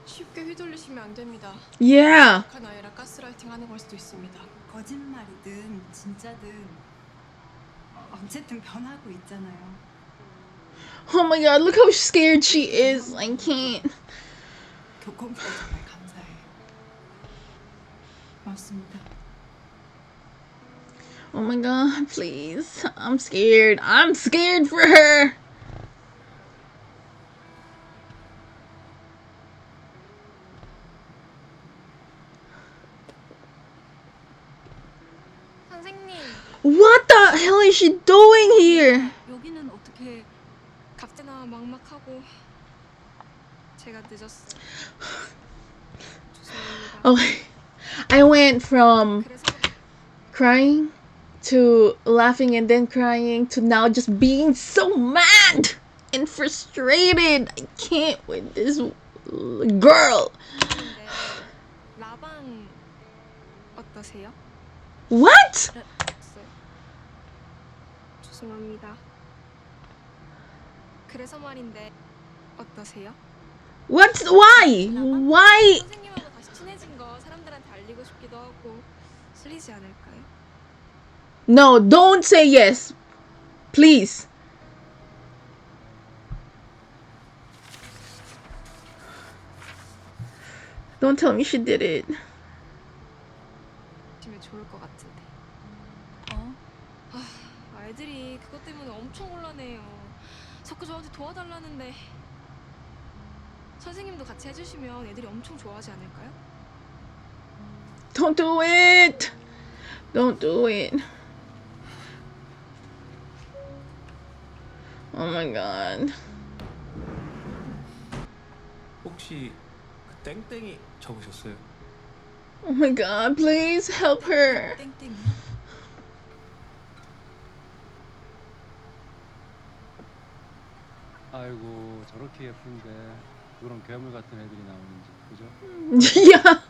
Speaker 3: 쉽게 휘둘리시면 안 됩니다.
Speaker 1: Yeah.
Speaker 3: 착한 아이라 가스라이팅 하는 걸 수도 있습니다.
Speaker 10: 거짓말이든 진짜든 어쨌든 변하고 있잖아요.
Speaker 1: Oh my god, look how scared she is. I can't.
Speaker 10: 교권부가 정말 감사해요. 고맙습니다.
Speaker 1: Oh my god, please. I'm scared. I'm scared for her.
Speaker 8: 선생님.
Speaker 1: What the hell is she doing here?
Speaker 10: 여기는 어떻게
Speaker 8: 갑자나 막막하고 제가 늦었어요. 죄송합니다.
Speaker 1: Okay. I went from
Speaker 8: 그래서
Speaker 1: crying to laughing and then crying to now just being so mad and frustrated. I can't with this girl.
Speaker 8: 근데 라방 어떠세요?
Speaker 1: What?
Speaker 8: 죄송합니다. 그래서 말인데 어떠세요?
Speaker 1: What's why? Why?
Speaker 8: 선생님하고 다시 친해진 거 사람들한테 알리고 싶기도 하고 실리지 않을까요?
Speaker 1: No, don't say yes. Please. Don't tell me she did it.
Speaker 8: 하시면 좋을 것 같은데.
Speaker 10: 어?
Speaker 8: 애들이 그것 때문에 엄청 곤란해요. 자꾸 저한테 도와달라는데 선생님도 같이 해주시면 애들이 엄청 좋아하지 않을까요?
Speaker 1: Don't do it. Don't do it. Oh my god.
Speaker 2: 혹시 그 땡땡이 적으셨어요?
Speaker 1: Oh my god, please help her.
Speaker 10: 땡땡이야?
Speaker 12: 아이고 저렇게 예쁜데 그런 괴물 같은 애들이 나오는지 그죠?
Speaker 1: Yeah.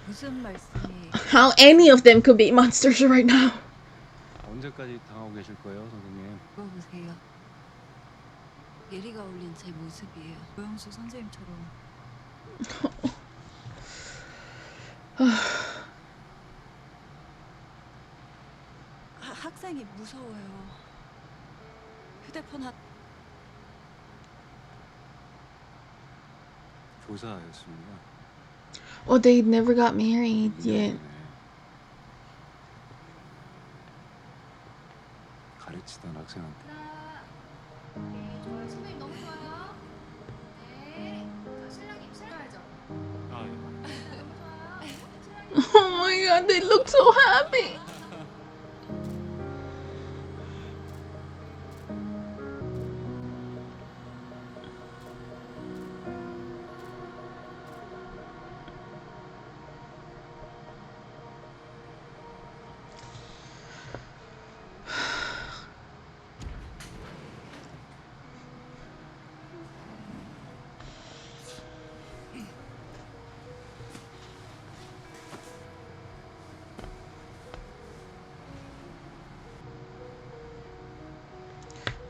Speaker 9: 무슨 말씀이?
Speaker 1: How any of them could be monsters right now.
Speaker 12: 언제까지 당하고 계실 거예요 선생님?
Speaker 9: 물어보세요. 예리가 올린 제 모습이에요. 고영수 선생님처럼. 학생이 무서워요. 휴대폰
Speaker 12: 교사였습니다.
Speaker 1: Oh, they never got married yet.
Speaker 12: 가르치던 학생한테
Speaker 8: 좋아요. 선배님 너무 좋아요. 네. 신랑님 싫어하죠?
Speaker 2: 아, 예.
Speaker 1: Oh my god, they look so happy.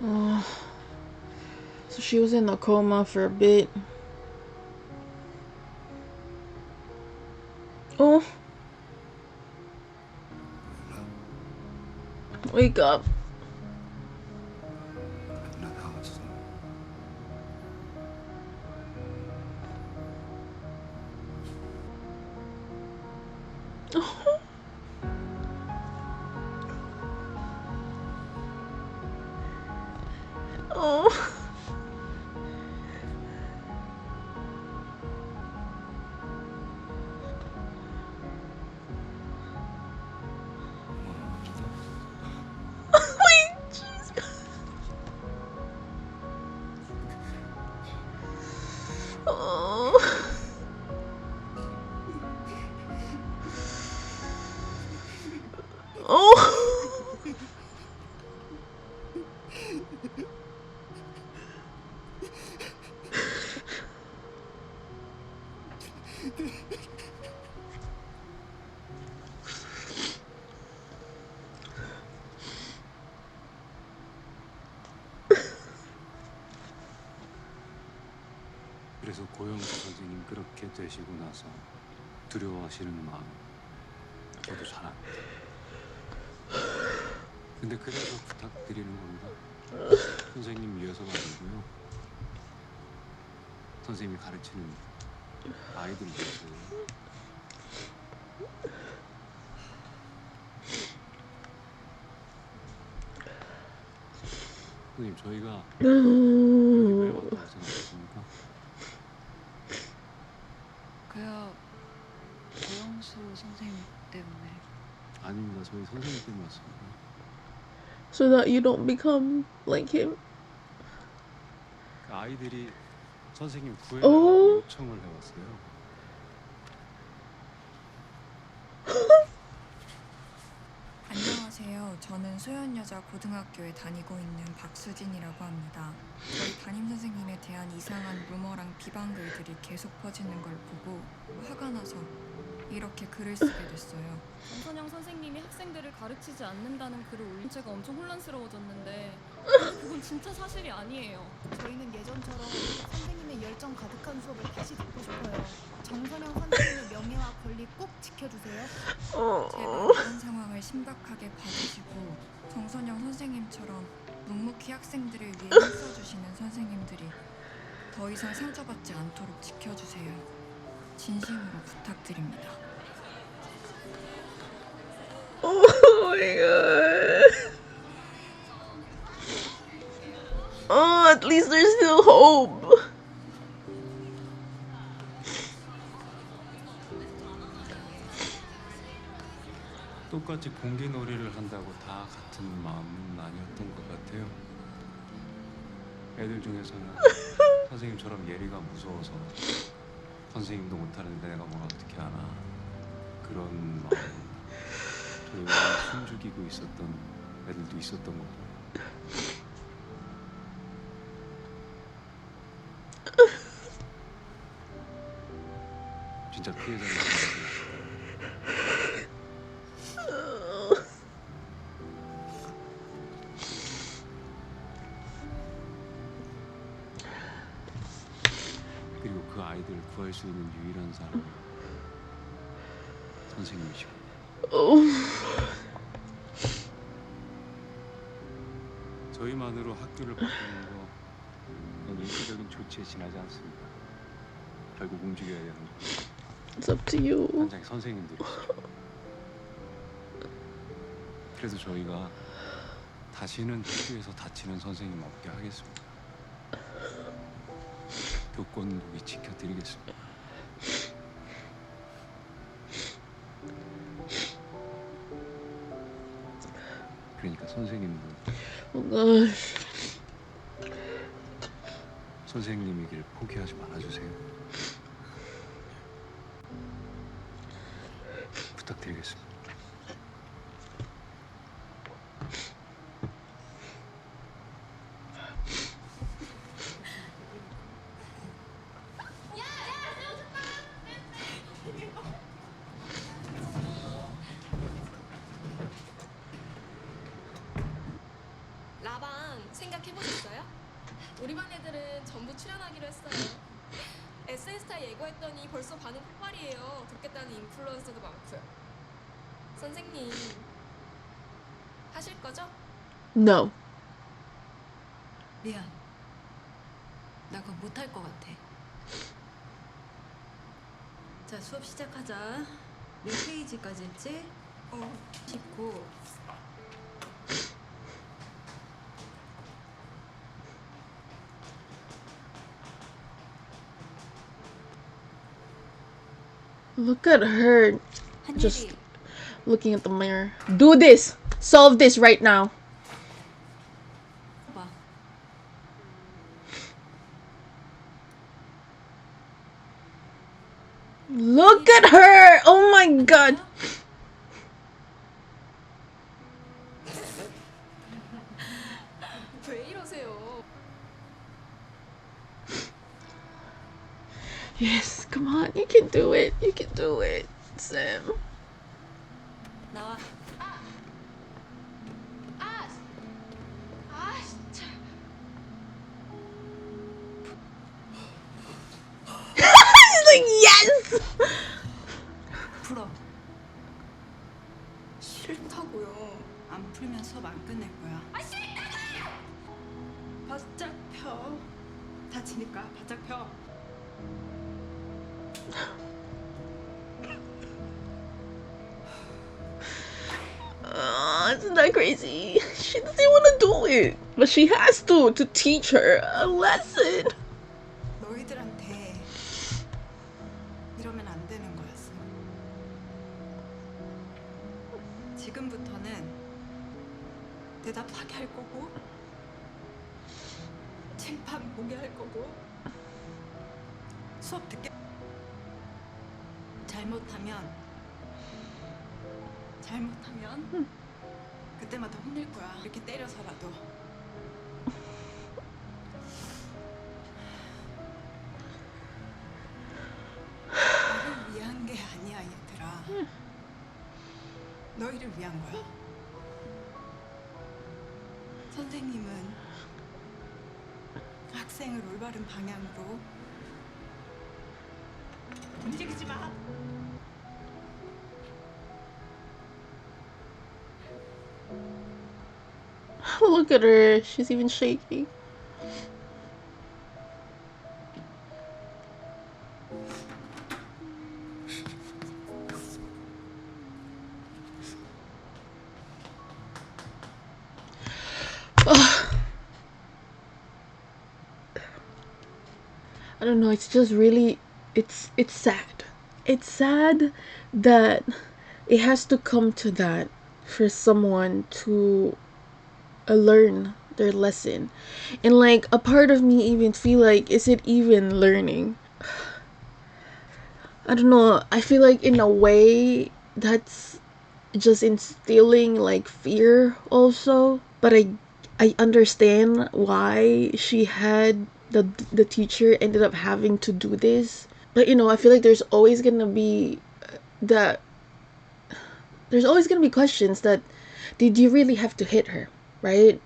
Speaker 1: Oh, so she was in a coma for a bit. Oh, wake up.
Speaker 6: 나 나왔어.
Speaker 1: Oh. Wait, jeez. Oh. Oh.
Speaker 12: 그래서 고영수 선생님 그렇게 되시고 나서 두려워하시는 마음 저도 잘 압니다. 근데 그래서 부탁드리는 겁니다. 선생님 위해서가 아니고요. 선생님이 가르치는 아이들 위해서요. 선생님 저희가 여기 왜 왔다고 생각하십니까?
Speaker 9: 그야 고영수 선생님 때문에.
Speaker 12: 아닙니다. 저희 선생님 때문에 왔습니다.
Speaker 1: So that you don't become like him.
Speaker 12: 그 아이들이 선생님 구해달라고 요청을 해왔어요.
Speaker 13: 안녕하세요. 저는 소연여자 고등학교에 다니고 있는 박수진이라고 합니다. 저희 담임 선생님에 대한 이상한 루머랑 비방글들이 계속 퍼지는 걸 보고 화가 나서 이렇게 글을 쓰게 됐어요.
Speaker 14: 정선영 선생님이 학생들을 가르치지 않는다는 글을 올린 제가 엄청 혼란스러워졌는데 그건 진짜 사실이 아니에요.
Speaker 15: 저희는 예전처럼 선생님의 열정 가득한 수업을 다시 듣고 싶어요. 정선영 선생님의 명예와 권리 꼭 지켜주세요.
Speaker 13: 제발 이런 상황을 심각하게 봐주시고 정선영 선생님처럼 묵묵히 학생들을 위해 힘써주시는 선생님들이 더 이상 상처받지 않도록 지켜주세요. 진심으로 부탁드립니다.
Speaker 1: Oh my god. Oh, at least there's still hope.
Speaker 12: 똑같이 공기놀이를 한다고 다 같은 마음은 아니었던 것 같아요. 애들 중에서는 선생님처럼 예리가 무서워서 선생님도 못하는데 내가 뭘 어떻게 하나 그런 마음 조용히 숨죽이고 있었던 애들도 있었던 거고. 진짜 피해자는 그리고 그 아이들을 구할 수 있는 유일한 사람이 선생님이시고. 저희만으로 학교를 바꾸는 건 일시적인 조치에 지나지 않습니다. 결국 움직여야 되는 거예요.
Speaker 1: It's up to you.
Speaker 12: 현장에 선생님들이시죠. 그래서 저희가 다시는 학교에서 다치는 선생님 없게 하겠습니다. 교권국이 지켜드리겠습니다. 그러니까 선생님도 선생님이길 포기하지 말아주세요. 부탁드리겠습니다.
Speaker 8: 라방 생각해보셨어요? 우리 반 애들은 전부 출연하기로 했어요. SN스타 예고했더니 벌써 반응 폭발이에요. 돕겠다는 인플루언서도 많고요. 선생님 하실 거죠?
Speaker 1: No.
Speaker 16: 미안. 나 그거 못할 것 같아. 자, 수업 시작하자. 몇 페이지까지 했지? 19.
Speaker 1: Look at her. Just looking at the mirror. Do this. Solve this right now.
Speaker 16: 봐.
Speaker 1: Look at her. Oh my god.
Speaker 8: 왜 이러세요?
Speaker 1: Yes, come on. You can do it. You can do it, Sam.
Speaker 16: 나와.
Speaker 8: 진짜.
Speaker 1: He's like, yes!
Speaker 16: 풀어.
Speaker 8: 싫다고요.
Speaker 10: 안 풀면 수업 안 끝낼 거야.
Speaker 3: 바짝 펴. 다치니까 바짝 펴.
Speaker 1: Isn't that crazy? She doesn't want to do it, but she has to teach her a lesson.
Speaker 3: 너희들한테 이러면 안 되는 거였어. 지금부터는 대답하게 할 거고 칠판 보게 할 거고 수업 듣게 잘못하면 그때마다 혼낼 거야. 이렇게 때려서라도. 너를 위한 게 아니야, 얘들아. 너희를 위한 거야. 선생님은 학생을 올바른 방향으로 움직이지 마.
Speaker 1: Look at her. She's even shaking. I don't know, it's just really it's sad. It's sad that it has to come to that for someone to learn their lesson. And like a part of me even feel like, is it even learning? I don't know, I feel like in a way that's just instilling like fear also, but I understand why she had the teacher ended up having to do this. But you know, I feel like there's always gonna be questions that, did you really have to hit her, right?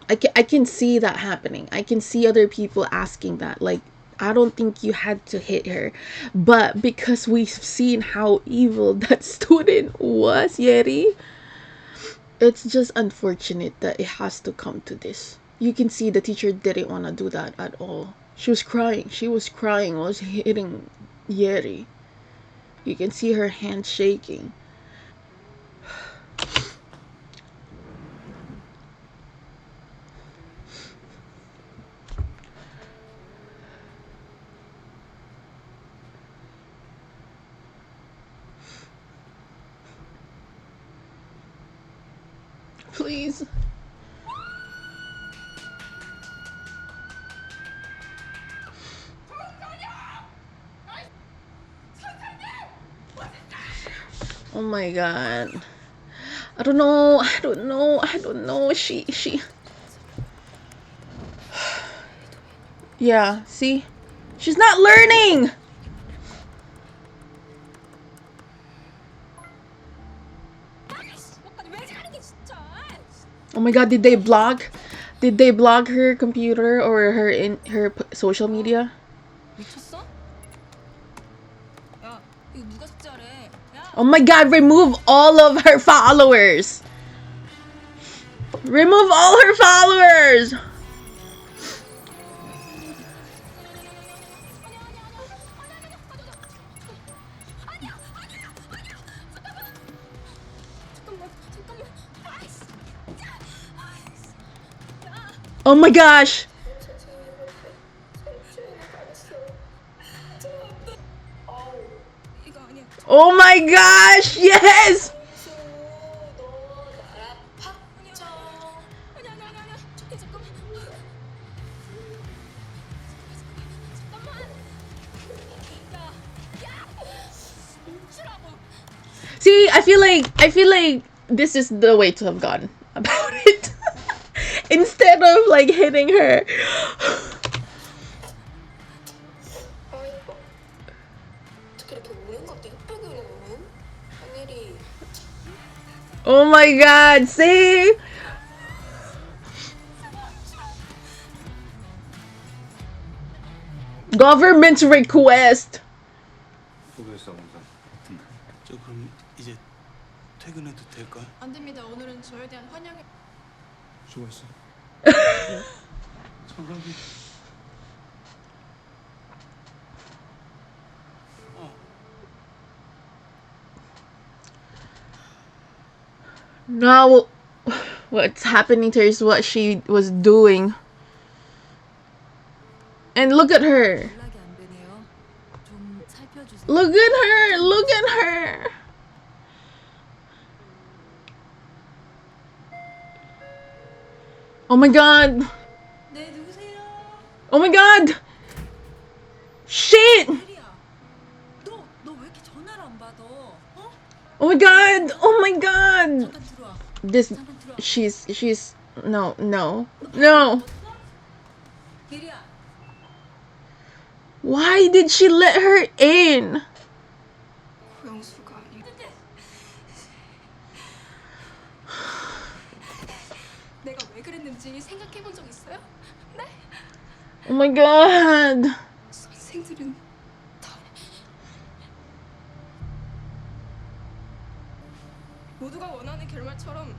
Speaker 1: I can see that happening. I can see other people asking that, like, I don't think you had to hit her. But because we've seen how evil that student was, Yeri, it's just unfortunate that it has to come to this. You can see the teacher didn't want to do that at all. She was crying. She was crying while she hitting Yeri. You can see her hand shaking. Please. Oh my god. I don't know. She Yeah, see? She's not learning. Oh my god, did they block her computer or her social media? Oh my god, remove all of her followers. Remove all her followers. Oh my gosh. Oh my gosh, yes! See, I feel like this is the way to have gone about it. Instead of like hitting her. Oh my god, see? Government request.
Speaker 7: 저 그럼 이제 퇴근해도 될까?
Speaker 3: 안 됩니다. 오늘은 저에 대한 환영의
Speaker 7: 수고했어. 정답이.
Speaker 1: Now, what's happening to her is what she was doing. And look at her. Look at her. Look at her. Oh my god.
Speaker 16: 네, 누구세요?
Speaker 1: Oh my god. Shit.
Speaker 16: 너 왜 이렇게 전화를 안 받아? 어?
Speaker 1: Oh my god. Oh my god.
Speaker 16: 잠깐 들어와.
Speaker 1: This she's no.
Speaker 16: 예리야.
Speaker 1: Why did she let her in?
Speaker 3: 고영수가 내가 왜 그랬는지 생각해 본 적 있어요? 네?
Speaker 1: Oh my god.
Speaker 3: 선생들은 다 모두가 원하는 결말처럼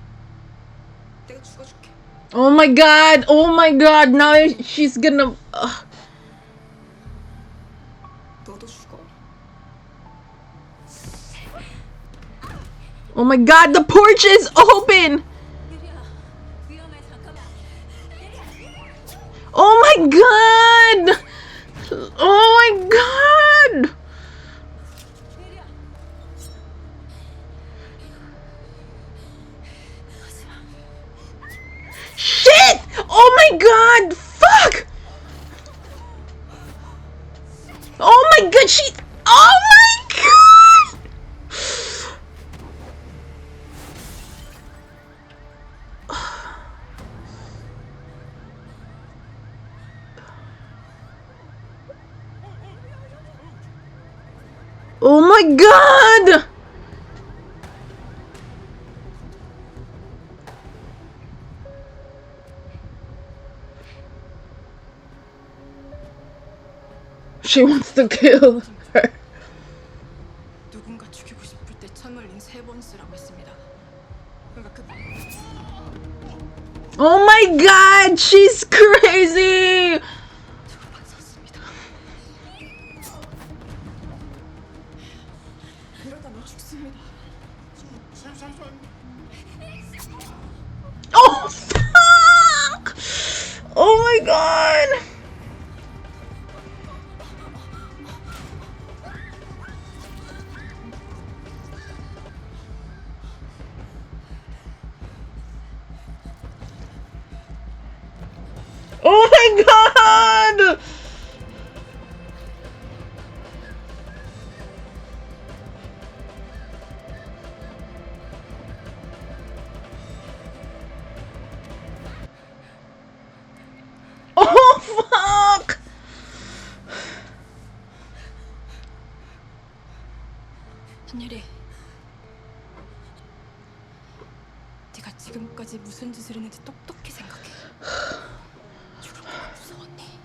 Speaker 3: 내가 죽어줄게.
Speaker 1: Oh my god. Oh my god. Now she's gonna
Speaker 3: 너도 죽어.
Speaker 1: Oh my god. The porch is open. Oh my god. Oh my god. Shit! Oh my god! Fuck! Oh my god, she... Oh my god! Oh my god! She wants to kill her.
Speaker 3: 누군가 죽이고 싶을 때 참을린 3번 쓰라고 했습니다. 그러니까
Speaker 1: Oh my god, she's crazy!
Speaker 3: 그러다 너 죽습니다.
Speaker 1: Oh fuck! Oh my god! Oh my god! Oh fuck!
Speaker 3: 한예리, 네가 지금까지 무슨 짓을 했는지 똑똑히 생각해. 죽을 거가 무서웠니?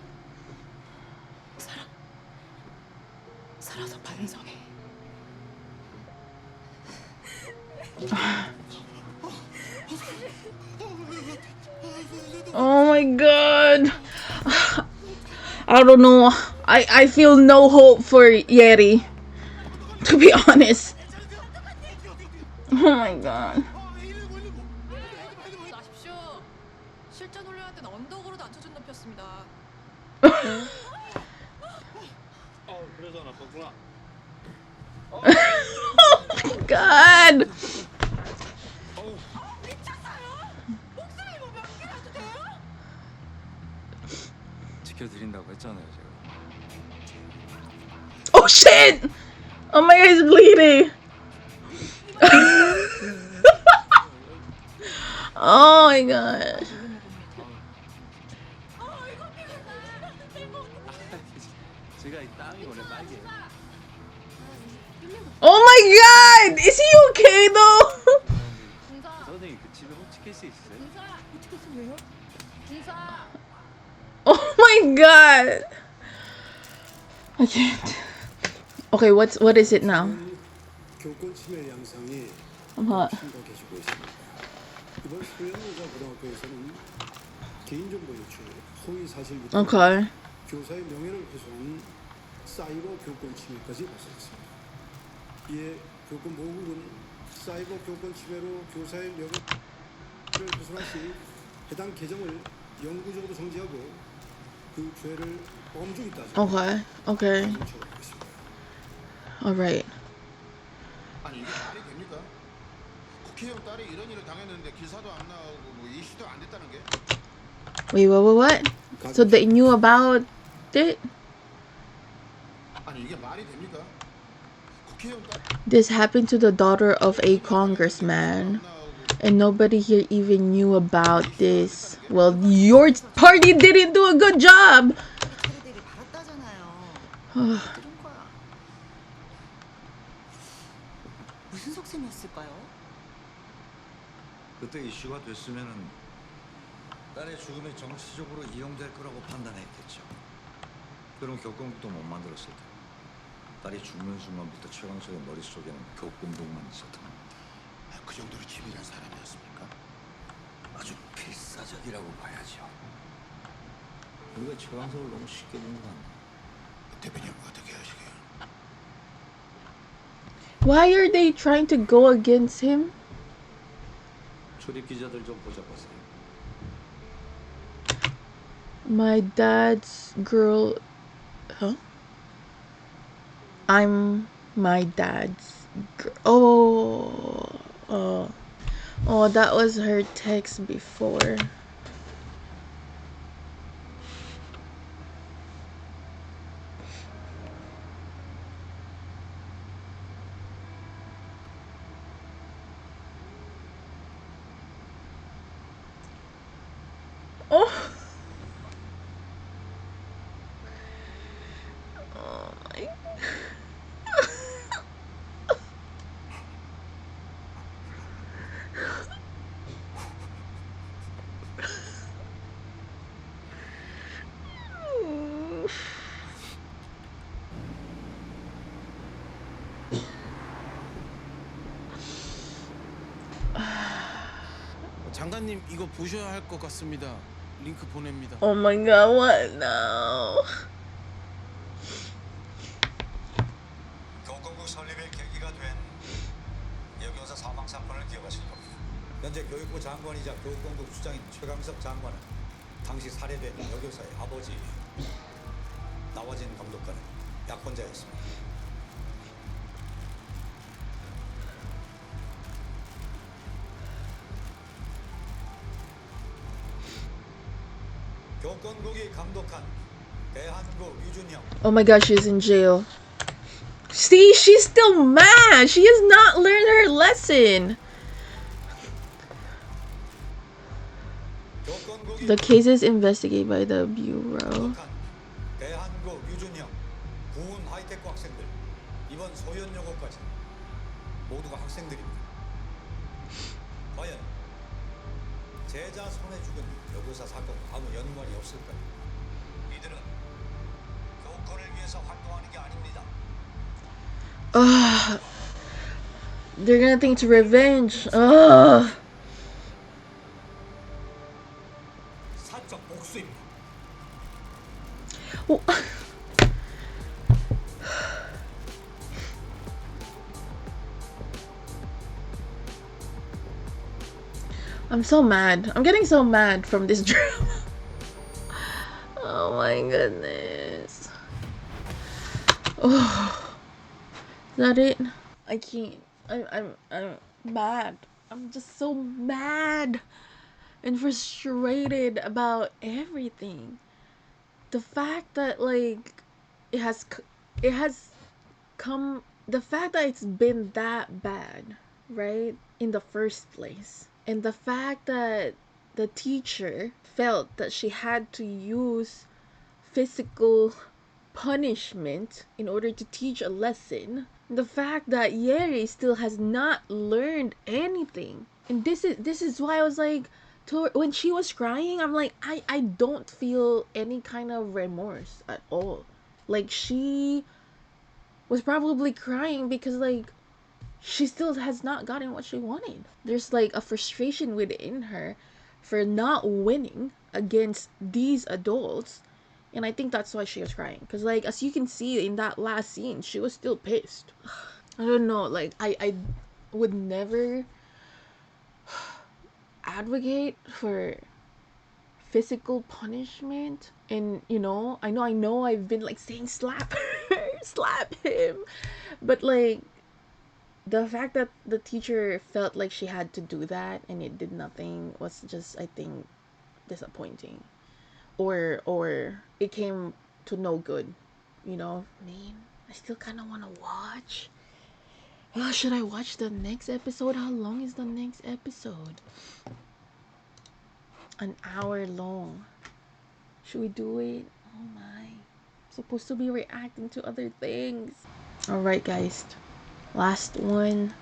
Speaker 3: 살아서 반성해.
Speaker 1: Oh my god. I don't know. I feel no hope for Yeri. To be honest. Oh my god.
Speaker 3: 아십시오. 실전 훈련할 때는 언덕으로도 안 쳐준 놈이었습니다.
Speaker 11: 그래서 나빴구나.
Speaker 1: Oh my god.
Speaker 12: 지켜드린다고 했잖아요, 제가.
Speaker 1: Oh shit! Oh my god, he's bleeding. Oh my god.
Speaker 12: 제가 이 땀이 원래 빨개요.
Speaker 1: Oh my god! Is he okay though?
Speaker 12: 선생님 그 집에 호치케이스 있어요?
Speaker 1: Oh my god. I can't. Okay, what is it now?
Speaker 17: 교권 침해 양상이
Speaker 1: What?
Speaker 17: 심각해지고 있습니다. 이번 소양여자고등학교에서는 개인정보 유출, 허위 사실 유포,
Speaker 1: Okay.
Speaker 17: 교사의 명예를 훼손한 사이버 교권 침해까지 발생했습니다. 이에 교권보호국은 사이버 교권 침해로 교사의 명예를 훼손한 시 해당 계정을 영구적으로 정지하고 그 죄를 엄중히 따져
Speaker 1: Okay. All right.
Speaker 18: 아니 이게 말이 됩니까? 국회의원 딸이 이런 일을 당했는데 기사도 안 나오고 뭐 이슈도 안 됐다는 게
Speaker 1: Wait, what? So they knew about it?
Speaker 18: 아니 이게 말이 됩니까? 국회의원
Speaker 1: This happened to the daughter of a congressman, and nobody here even knew about this. Well, your party didn't do a good job.
Speaker 5: 무슨 속셈이었을까요?
Speaker 19: 그때 이슈가 됐으면은 딸의 죽음이 정치적으로 이용될 거라고 판단했겠죠. 그럼 교권국도 못 만들었을 테 딸이 죽는 순간부터 최강석의 머릿속에는 교권국만 있었던 겁니다.
Speaker 18: 그 정도로 치밀한 사람이었습니까?
Speaker 19: 아주 필사적이라고 봐야죠. 우리가 최강석을 너무 쉽게 본 것 같네.
Speaker 18: 대표님 어떻게 하시게요?
Speaker 1: Why are they trying to go against him?
Speaker 19: 출입 기자들 좀 보자 보세요.
Speaker 1: My dad's girl, huh? I'm my dad's girl. Oh, that was her text before. Oh. Oh my.
Speaker 7: 장관님 이거 보셔야 할 것 같습니다. 링크 보냅니다.
Speaker 1: Oh my god, what now?
Speaker 19: 교권국 설립의 계기가 된 여교사 사망 사건을 기억하실 겁니다. 현재 교육부 장관이자 교권국 수장인 최강석 장관은 당시 살해된 여교사의 아버지 나와진 감독관은 약혼자였습니다. 교권국이 감독한 대한국 유준영.
Speaker 1: Oh my god, she's in jail. See, she's still mad. She has not learned her lesson. The case is investigated by the bureau.
Speaker 19: 대한국 유준영, 구운 하이테크 학생들, 이번 소연여고까지 모두가 학생들입니다. 과연 제자 손에 죽은 여교사 사건과 아무 연관이 없을까요? 이들은 교권을 위해서 활동하는 게 아닙니다.
Speaker 1: They're gonna think it's revenge. Ugh.
Speaker 19: 사적 복수입니다.
Speaker 1: Oh. I'm so mad. I'm getting so mad from this drama. Oh my goodness. Oh, is that it? I can't. I'm mad. I'm just so mad and frustrated about everything. The fact that like it has come, the fact that it's been that bad, right, in the first place, and the fact that the teacher felt that she had to use physical punishment in order to teach a lesson, the fact that Yeri still has not learned anything. And this is why I was like, when she was crying, I'm like, I don't feel any kind of remorse at all. Like, she was probably crying because like she still has not gotten what she wanted. There's like a frustration within her for not winning against these adults, and I think that's why she was crying, because like as you can see in that last scene, she was still pissed. I don't know, like I would never advocate for physical punishment, and you know I know I've been like saying slap her, slap him, but like the fact that the teacher felt like she had to do that and it did nothing was just, I think, disappointing, or it came to no good, you know. I mean, I still kind of want to watch. Oh, should I watch the next episode? How long is the next episode? An hour long. Should we do it? Oh my. I'm supposed to be reacting to other things. Alright guys. Last one.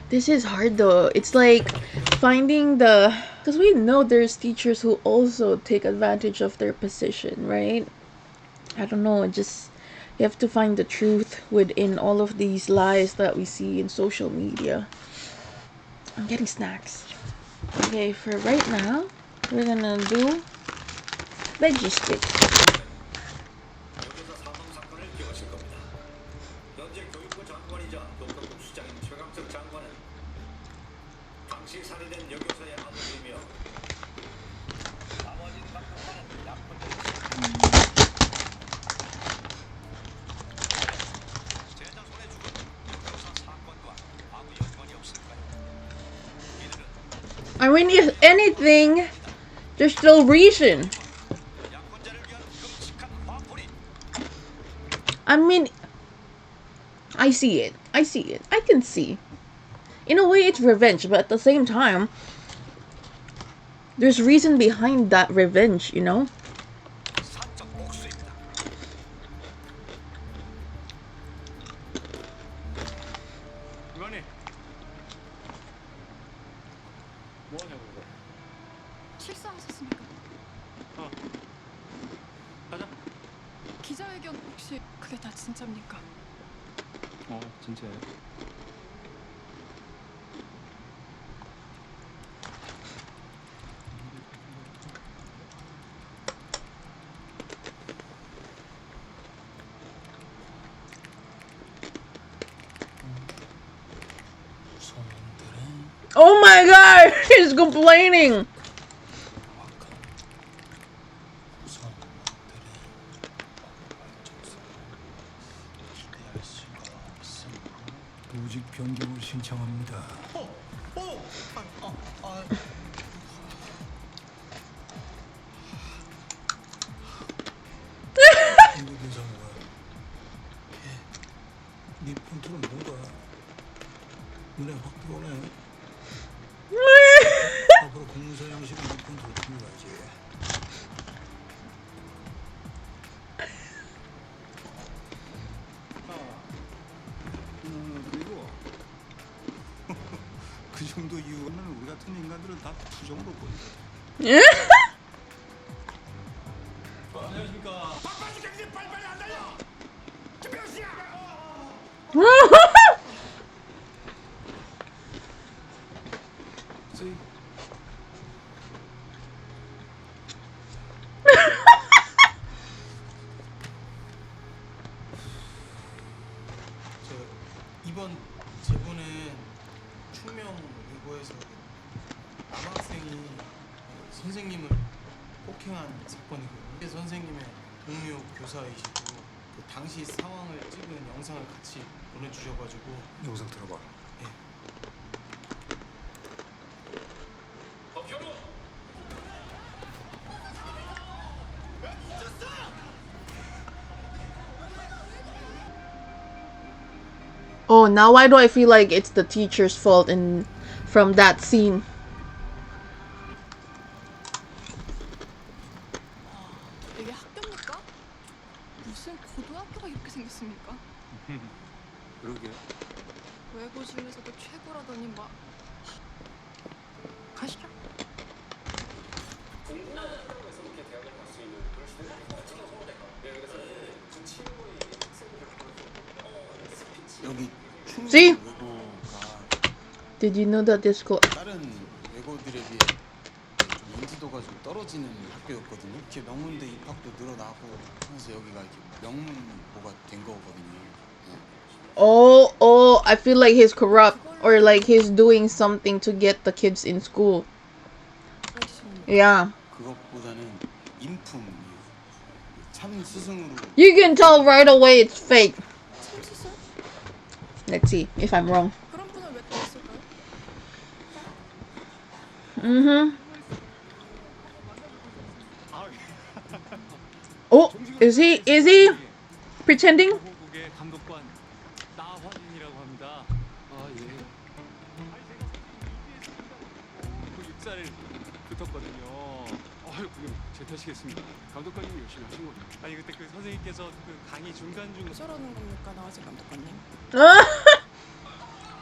Speaker 1: This is hard though. It's like finding the, because we know there's teachers who also take advantage of their position, right? I don't know, it just, you have to find the truth within all of these lies that we see in social media. I'm getting snacks. Okay, for right now, we're gonna do veggie sticks. I mean, if anything, there's still reason. I mean, I see it. I see it. I can see. In a way, it's revenge, but at the same time, there's reason behind that revenge, you know?
Speaker 3: 실수하셨습니까?
Speaker 2: 가자.
Speaker 3: 기자회견 혹시 그게 다 진짜입니까?
Speaker 2: 진짜예요?
Speaker 1: Oh my god! He's complaining!
Speaker 6: 보직 변경을 신청합니다. 네 폰트는 뭔가 눈에 확 들어오네. 앞으로 공사 양식은 네 폰트로 틀어야지. 그리고 그 정도 이유는 우리 같은 인간들은 다 부정으로 보이거든.
Speaker 2: 안녕하십니까.
Speaker 18: 빨리 빨리 안 달려. 김병수야.
Speaker 7: 이번 제보는 충명 예고에서 남학생이 선생님을 폭행한 사건이고요. 선생님의 동료 교사이시고 그 당시 상황을 찍은 영상을 같이 보내주셔가지고
Speaker 6: 영상 들어봐.
Speaker 1: Oh, now why do I feel like it's the teacher's fault in from that scene?
Speaker 3: 이게 학교입니까? 무슨 고등학교가 이렇게 생겼습니까?
Speaker 12: 그러게.
Speaker 3: 외고 중에서도 최고라더니 막 가시죠.
Speaker 12: 공부에서 이렇게 대학을 갈 수 있는 그런 시대가 그래서
Speaker 7: 여기
Speaker 1: See?
Speaker 7: 외고가
Speaker 1: Did you know that this school?
Speaker 7: 다른 외고들에 비해 좀 인지도가 좀 떨어지는 학교였거든요. 이렇게 명문대 입학도 늘어나고 하면서 여기가 이렇게 명문고가 된 거거든요.
Speaker 1: Oh, I feel like he's corrupt or like he's doing something to get the kids in school. Yeah.
Speaker 7: 그것보다는 인품이요. 참 스승으로.
Speaker 1: You can tell right away it's fake. Let's see if I'm wrong.
Speaker 3: 그런 분을 왜 떠났을까요?
Speaker 1: Oh, is he pretending?
Speaker 2: 호국의 감독관 나환인이라고 합니다. 아 예. 그 육사를 붙었거든요.
Speaker 12: 그냥 제 탓이겠습니다. 감독관님이 열심히 하신 거죠.
Speaker 2: 아니 그때 그 선생님께서 그 강의 중간
Speaker 3: 저러는 겁니까 나와지 감독관님?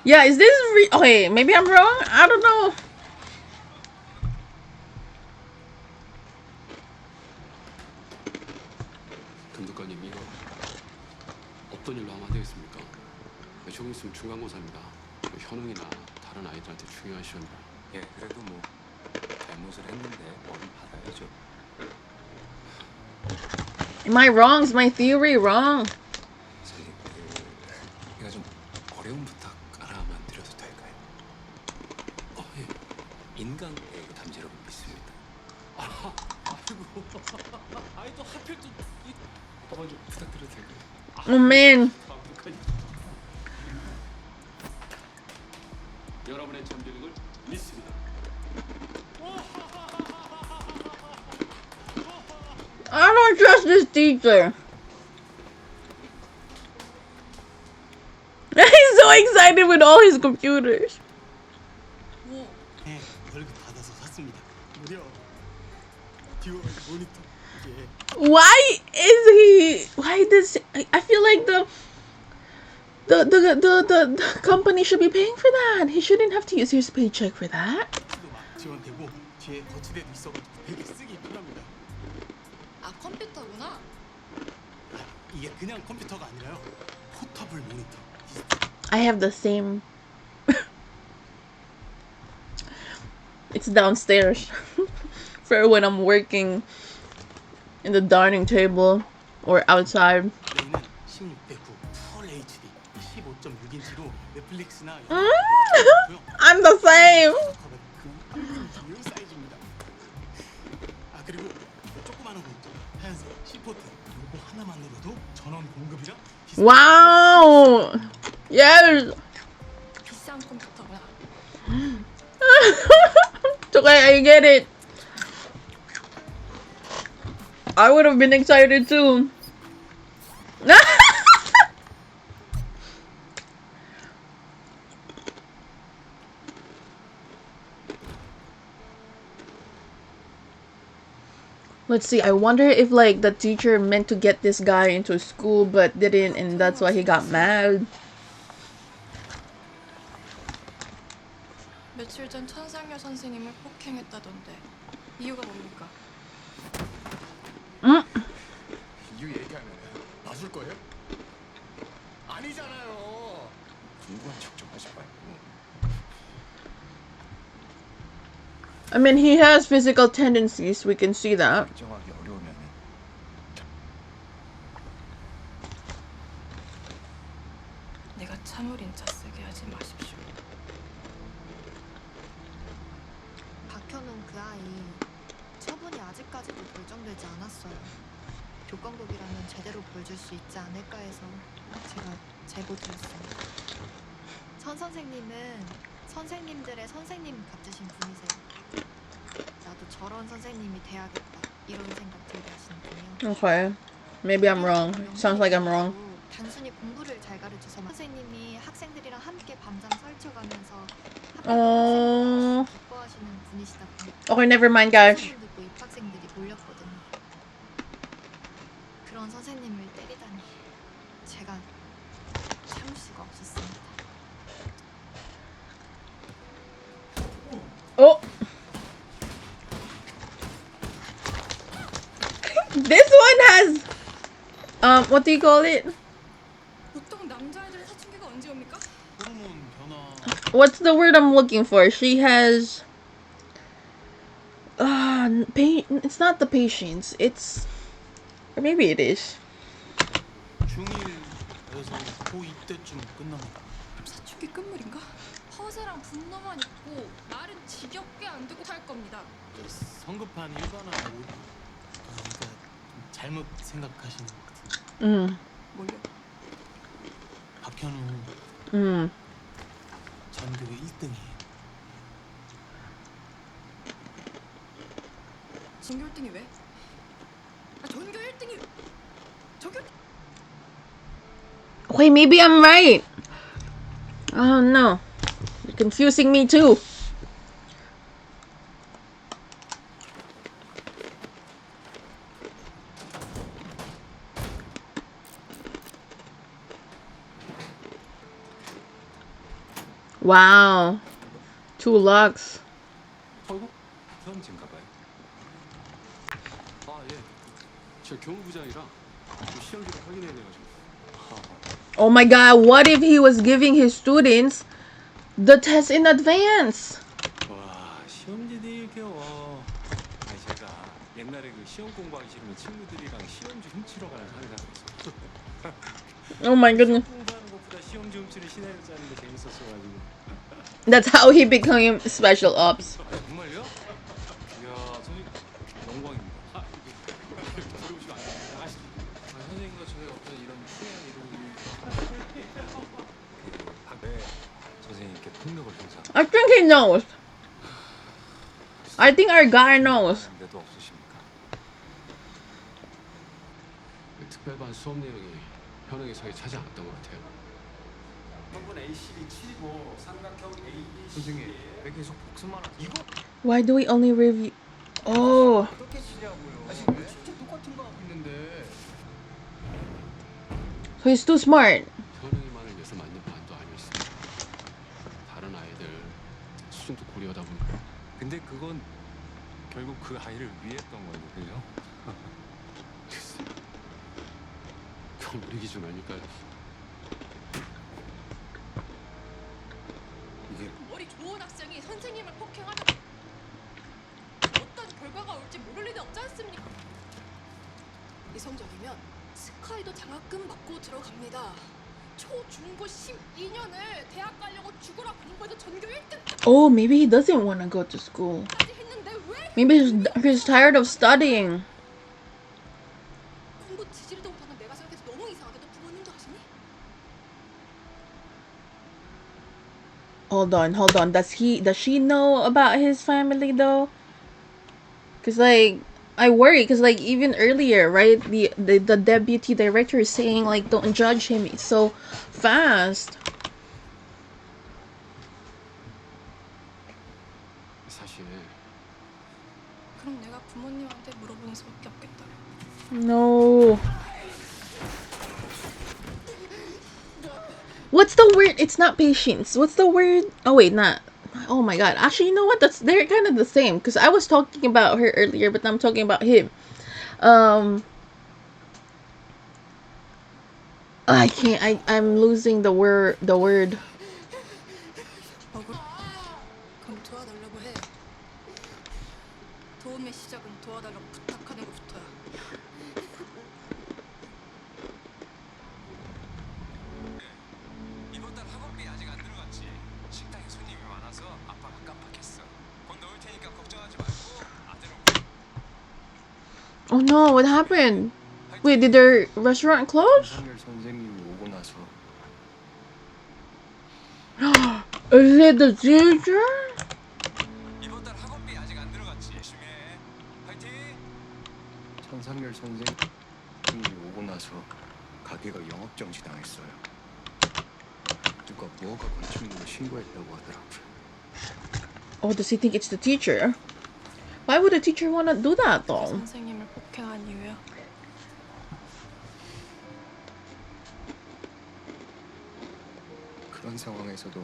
Speaker 1: Yeah, is this okay, maybe I'm wrong? I don't know.
Speaker 12: 감독관님 이거 없던 일로 하면 안 되겠습니까? 조금 있으면 중간고사입니다. 현웅이나 다른 아이들한테 중요한 시험이라.
Speaker 11: 예, 그래도 뭐 잘못을 했는데 벌은 받아야죠.
Speaker 1: Am I wrong? Is my theory wrong?
Speaker 11: 선생님, 제가 좀 어려운 부탁 하나만 드려도 될까요?
Speaker 12: 예.
Speaker 11: 인간 배우 담지라고 믿습니다.
Speaker 12: 아이고. 아이 또 하필 또 먼저 부탁드려도 될까요?
Speaker 1: Oh man.
Speaker 12: 감독관님. 여러분의 잠재력을 믿습니다.
Speaker 1: I don't trust this teacher. He's so excited with all his computers.
Speaker 7: 네, 월급 받아서 샀습니다. 무려 듀오 모니터 이게.
Speaker 1: Why does I feel like the company should be paying for that. He shouldn't have to use his paycheck for that.
Speaker 7: 막 지원되고 뒤에 거치대도 있어가지고 되게 쓰기 편합니다.
Speaker 3: 아 컴퓨터구나.
Speaker 7: 이게 그냥 컴퓨터가 아니라요. 포터블 모니터.
Speaker 1: I have the same. It's downstairs for when I'm working in the dining table or outside.
Speaker 7: 얘는 16:9 Full HD 15.6인치로 넷플릭스나
Speaker 1: I'm the same.
Speaker 7: 이 사이즈입니다. 아 그리고 조그마한 거 있죠. 하얀색 C포트 이거 하나만으로도 전원 공급이랑
Speaker 1: Wow. Yes.
Speaker 3: 비싼 컴퓨터구나.
Speaker 1: Okay, I get it. I would have been excited too. Let's see. I wonder if like the teacher meant to get this guy into school but didn't, and that's why he got mad.
Speaker 3: 며칠 전 천상여 선생님을 폭행했다던데 이유가 뭡니까?
Speaker 11: 이유 얘기하면 놔줄 거예요? 아니잖아요. 궁금한 척 좀 하지 말고.
Speaker 1: I mean, he has physical tendencies. We can see that.
Speaker 11: 결정하기 어려우면
Speaker 3: 내가 참을 인자 쓰게 하지 마십시오.
Speaker 8: 박현웅 그 아이 처분이 아직까지도 결정되지 않았어요. 교권국이라면 제대로 보여줄 수 있지 않을까 해서 제가 제보드렸어요. 선 선생님은 선생님들의 선생님 같으신 분이세요. 나도 저런 선생님이 돼야겠다 이런 생각 들게 하시는 분이요.
Speaker 1: Okay. Maybe I'm wrong. Sounds like I'm wrong.
Speaker 8: 단순히 공부를 잘 가르쳐서 선생님이 학생들이랑 함께 밤잠 설쳐가면서 기뻐하시는 분이시다 보니까
Speaker 1: Okay, never mind, guys.
Speaker 8: 선생님들도 입학생들이 몰렸거든요. 그런 선생님을 때리다니 제가 참을 수가 없었습니다.
Speaker 1: Oh. This one has what do you call it?
Speaker 3: 보통 남자애들 사춘기가 언제 옵니까?
Speaker 7: 호르몬 변화.
Speaker 1: What's the word I'm looking for? She has it's not the patience. It's, or maybe it is.
Speaker 7: 중1에서 고2 때쯤 끝납니다.
Speaker 3: 사춘기 끝물인가? 허세랑 분노만 있고 말은 지겹게 안 듣고 살 겁니다.
Speaker 7: 성급한 일반화로 그러니까 좀 잘못 생각하시는 것 같아요.
Speaker 3: 뭘요?
Speaker 7: 박현우 전교 1등이에요.
Speaker 3: 전교 1등이 왜? 전교 1등이 전교
Speaker 1: Wait, maybe I'm right. Oh no, you're confusing me too. Wow, 2 locks.
Speaker 12: 어이구, 시험지인가 봐요. 아, 예. 저 교무부장이라 시험지를 확인해야 돼가지고.
Speaker 1: Oh my god, what if he was giving his students the test in advance?
Speaker 2: 와, 시험지들이 겨워. 아니 제가 옛날에 그 시험 공부하기 싫으면 친구들이랑 시험지 훔치러 가는 사회가 있었어.
Speaker 1: Oh my goodness.
Speaker 2: 공부하는 것보다 시험지 훔치는 시나리오 짜는 게 재밌었어가지고.
Speaker 1: That's how he became special ops.
Speaker 2: 정말요? 이야, 선생님 영광입니다. 들어오시면 안 돼요. 아시죠? 선생님과 저의 어떤 이런 박배 선생님께 폭력을 행사.
Speaker 1: I think he knows. I think our guy knows.
Speaker 12: 데도 없으십니까? 특별반 수업 내용이 현웅이 서에 차지 않았던 것 같아요.
Speaker 2: 성분 ACB 7이고 삼각형 AB. 선생님 왜 계속 복습만 하세요? 이거
Speaker 1: Why do we only review? Oh.
Speaker 2: 어떻게 치냐고요? 지금 진짜 똑같은 거 하고 있는데.
Speaker 1: So he's too smart.
Speaker 12: 현웅이만을 위해서 맞는 반도 아니었습니다. 다른 아이들 수준도 고려하다 보니까.
Speaker 2: 근데 그건 결국 그 아이를 위했던 거죠, 그죠?
Speaker 12: 그건 우리 기준 아닐까요?
Speaker 3: 머리 좋은 학생이 선생님을 폭행하면 어떤 결과가 올지 모를 리는 없지 않습니까? 이 성적이면 스카이도 장학금 받고 들어갑니다. 초, 중고 12년을 대학 가려고 죽으라 공부해도 전교 1등
Speaker 1: Oh, maybe he doesn't want to go to school. Maybe he's tired of studying.
Speaker 3: 공부 지지리도 못하는 내가 생각해서 너무 이상하게 너 부모님도 하시니?
Speaker 1: Hold on. Does she know about his family though? Cause like I worry, cause like even earlier, right? The deputy director is saying like don't judge him so fast.
Speaker 12: 사실
Speaker 3: 그럼 내가 부모님한테 물어보는 수밖에 없겠다.
Speaker 1: No. What's the word? It's not patience. What's the word? Oh wait, not. Oh my god. Actually, you know what? They're kind of the same. Because I was talking about her earlier, but I'm talking about him. I can't. I'm losing the word.
Speaker 3: 그럼 도와달라고 해. 도움의 시작은 도와달라고 부탁하는 것부터야.
Speaker 11: 이번 달 학원비 아직 안 들어갔지. 식당에 손님이 많아서 아빠가 깜빡했어. 곧 넣을 테니까 걱정하지 말고 아들은.
Speaker 1: Oh no! What happened? Wait, did their restaurant close?
Speaker 12: 한열 선생님이 오고 나서
Speaker 1: Is it the teacher?
Speaker 11: 이번 달 학원비 아직 안 들어갔지. 열심히 해. 파이팅.
Speaker 12: 천상열 선생님이 오고 나서 가게가 영업 정지 당했어요. 누가 무허가 건축물을 신고했다고 하더라고요.
Speaker 1: Oh, does he think it's the teacher? Why would a teacher want to do that though?
Speaker 3: 선생님을 폭행한 이유야.
Speaker 12: 그런
Speaker 20: 그런 상황에서도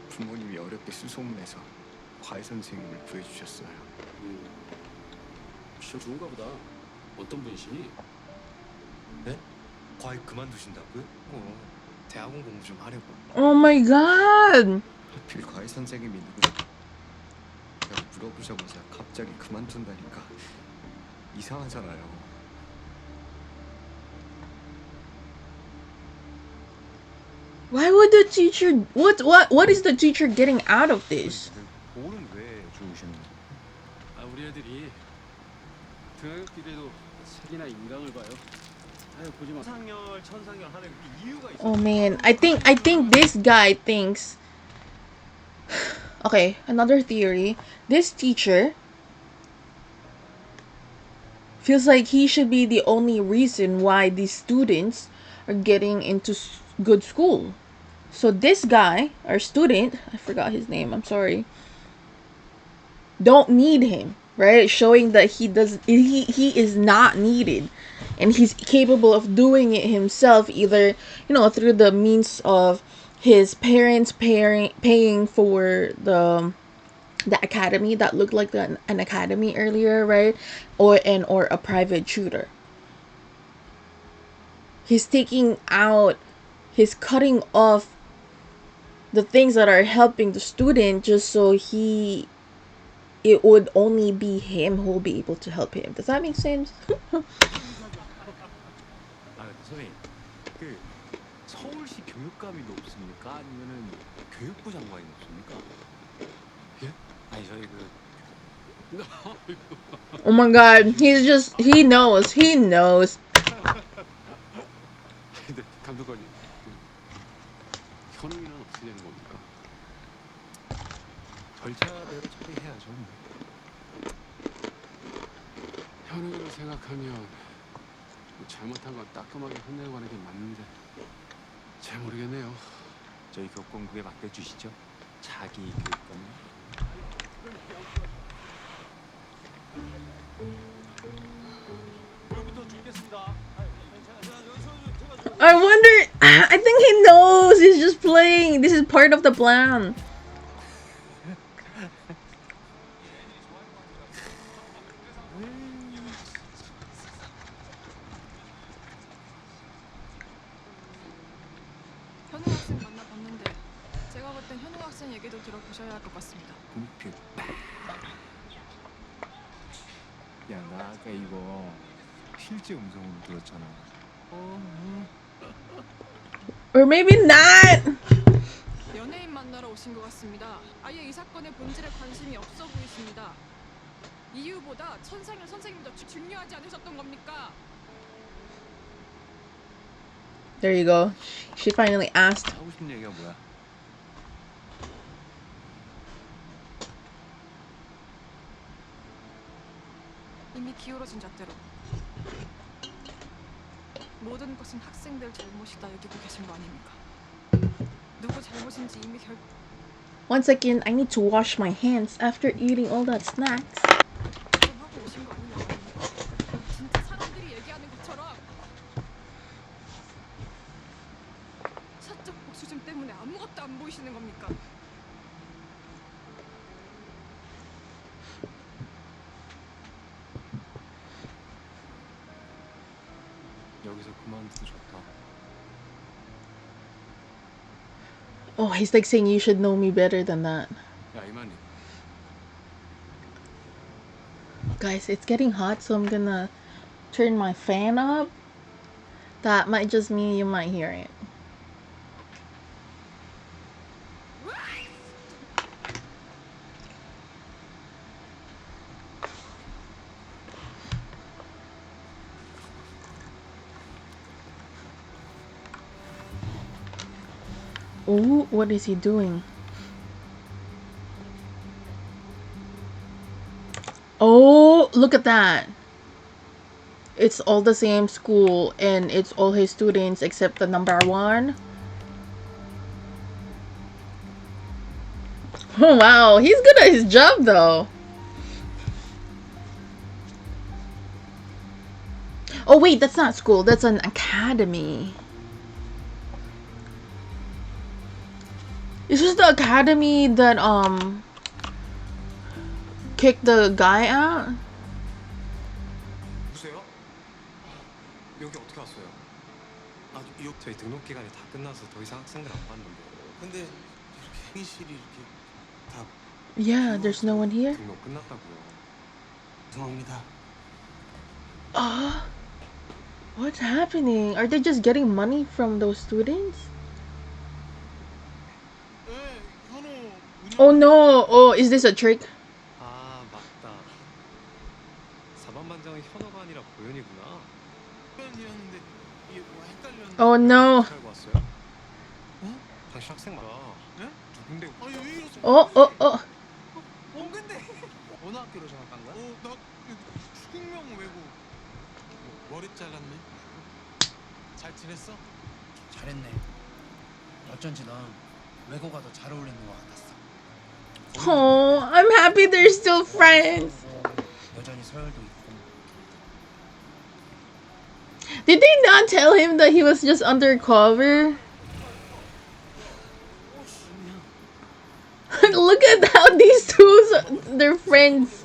Speaker 20: 부모님이 어렵게 수소문해서 과외 선생님을 구해주셨어요.
Speaker 12: 진짜 좋은가 보다. 어떤 분이시니? 네? 과외 그만두신다고요? 대학원 공부 좀 하려고.
Speaker 1: Oh my god!
Speaker 20: 하필 과외 선생님이 누구냐고 물어보자마자 갑자기 그만둔다니까 이상하잖아요.
Speaker 1: Why would the teacher? What is the teacher getting out of this?
Speaker 12: 볼은 왜 주우시는 거예요?
Speaker 2: 아, 우리 애들이 등하굣길에도 색이나 인강을 봐요. 아유, 보지 마. 천상열, 천상열 하는 그 이유가 있어.
Speaker 1: Oh man, I think this guy thinks. Okay, another theory. This teacher feels like he should be the only reason why these students are getting into good school. So this guy, our student, I forgot his name, I'm sorry, don't need him, right? Showing that he is not needed and he's capable of doing it himself, either, through the means of his parents paying for the academy that looked like an academy earlier, right? Or a private tutor. He's cutting off the things that are helping the student just so it would only be him who will be able to help him. Does that make sense?
Speaker 12: 아, 선생님, 그 서울시 교육감이 높습니까? 아니면은 교육부 장관이 높습니까? 예? 아니 저희
Speaker 1: Oh my god, he knows.
Speaker 12: 근데 감독관님, 현웅이는 어떻게 되는 겁니까? 절차대로 처리해야죠.
Speaker 2: 현웅이를 생각하면 잘못한 건 따끔하게 혼내고 하는 게 맞는데 잘 모르겠네요.
Speaker 12: 저희 교권국에 맡겨주시죠. 자기 교육감님.
Speaker 1: I wonder. I think he knows. He's just playing. This is part of the plan.
Speaker 3: 현우 학생 만나봤는데 제가 볼 땐 현우 학생 얘기도 들어보셔야 할 것 같습니다.
Speaker 12: 공표. 야, 나 아까 이거 실제 음성으로 들었잖아.
Speaker 1: Or maybe not.
Speaker 3: 연예인 만나러 오신 것 같습니다. 아예 이 사건의 본질에 관심이 없어 보이십니다. 이유보다 천상열 선생님이 더 중요하지 않으셨던 겁니까?
Speaker 1: There you go. She finally asked.
Speaker 12: 하고 싶은 얘기가 뭐야?
Speaker 3: 이미 기울어진 잣대로 모든 것은 학생들 잘못이다 여기고 계신 거 아닙니까? 누구 잘못인지 이미
Speaker 1: One second, I need to wash my hands after eating all that snacks.
Speaker 3: 하고 오신 거 아니냐고. 진짜 사람들이 얘기하는 것처럼 사적 복수심 때문에 아무것도 안 보이시는 겁니까?
Speaker 12: 여기서 그만둬도 좋다.
Speaker 1: Oh, he's like saying you should know me better than that.
Speaker 2: 야, 이만희.
Speaker 1: Guys, it's getting hot, so I'm gonna turn my fan up. That might just mean you might hear it. Oh, what is he doing? Oh, look at that. It's all the same school and it's all his students except the number one. Oh wow, he's good at his job though. Oh wait, that's not school, that's an academy. Is this the academy that kicked the guy out?
Speaker 2: 누구세요? 여기 어떻게 왔어요? 저희 등록 기간이 다 끝나서 더 이상 학생들 안 봤는데.
Speaker 7: 근데 이렇게 행실이 이렇게 다
Speaker 1: Yeah, there's no one here.
Speaker 2: 등록 끝났다고요.
Speaker 7: 죄송합니다.
Speaker 1: What's happening? Are they just getting money from those students? Oh no! Oh, is this a trick?
Speaker 2: 아 맞다. 4반 반장은 현호가 아니라 보현이구나.
Speaker 7: 표현이었는데 이게 뭐 헷갈렸는데.
Speaker 1: Oh no!
Speaker 2: 알고 왔어요? 당신 학생 맞아.
Speaker 7: 네?
Speaker 2: 누군데?
Speaker 7: 아니 왜 이러세요?
Speaker 1: Oh.
Speaker 7: 근데 어느 학교로 전학 간 거야? 나 추국명 외고 머리 잘랐네. 잘 지냈어? 잘했네. 어쩐지 넌 외고가 더 잘 어울리는 것 같았어.
Speaker 1: Oh, I'm happy they're still friends.
Speaker 7: 여전히 서열도 있고.
Speaker 1: Did they not tell him that he was just undercover? Look at how these two, they're friends.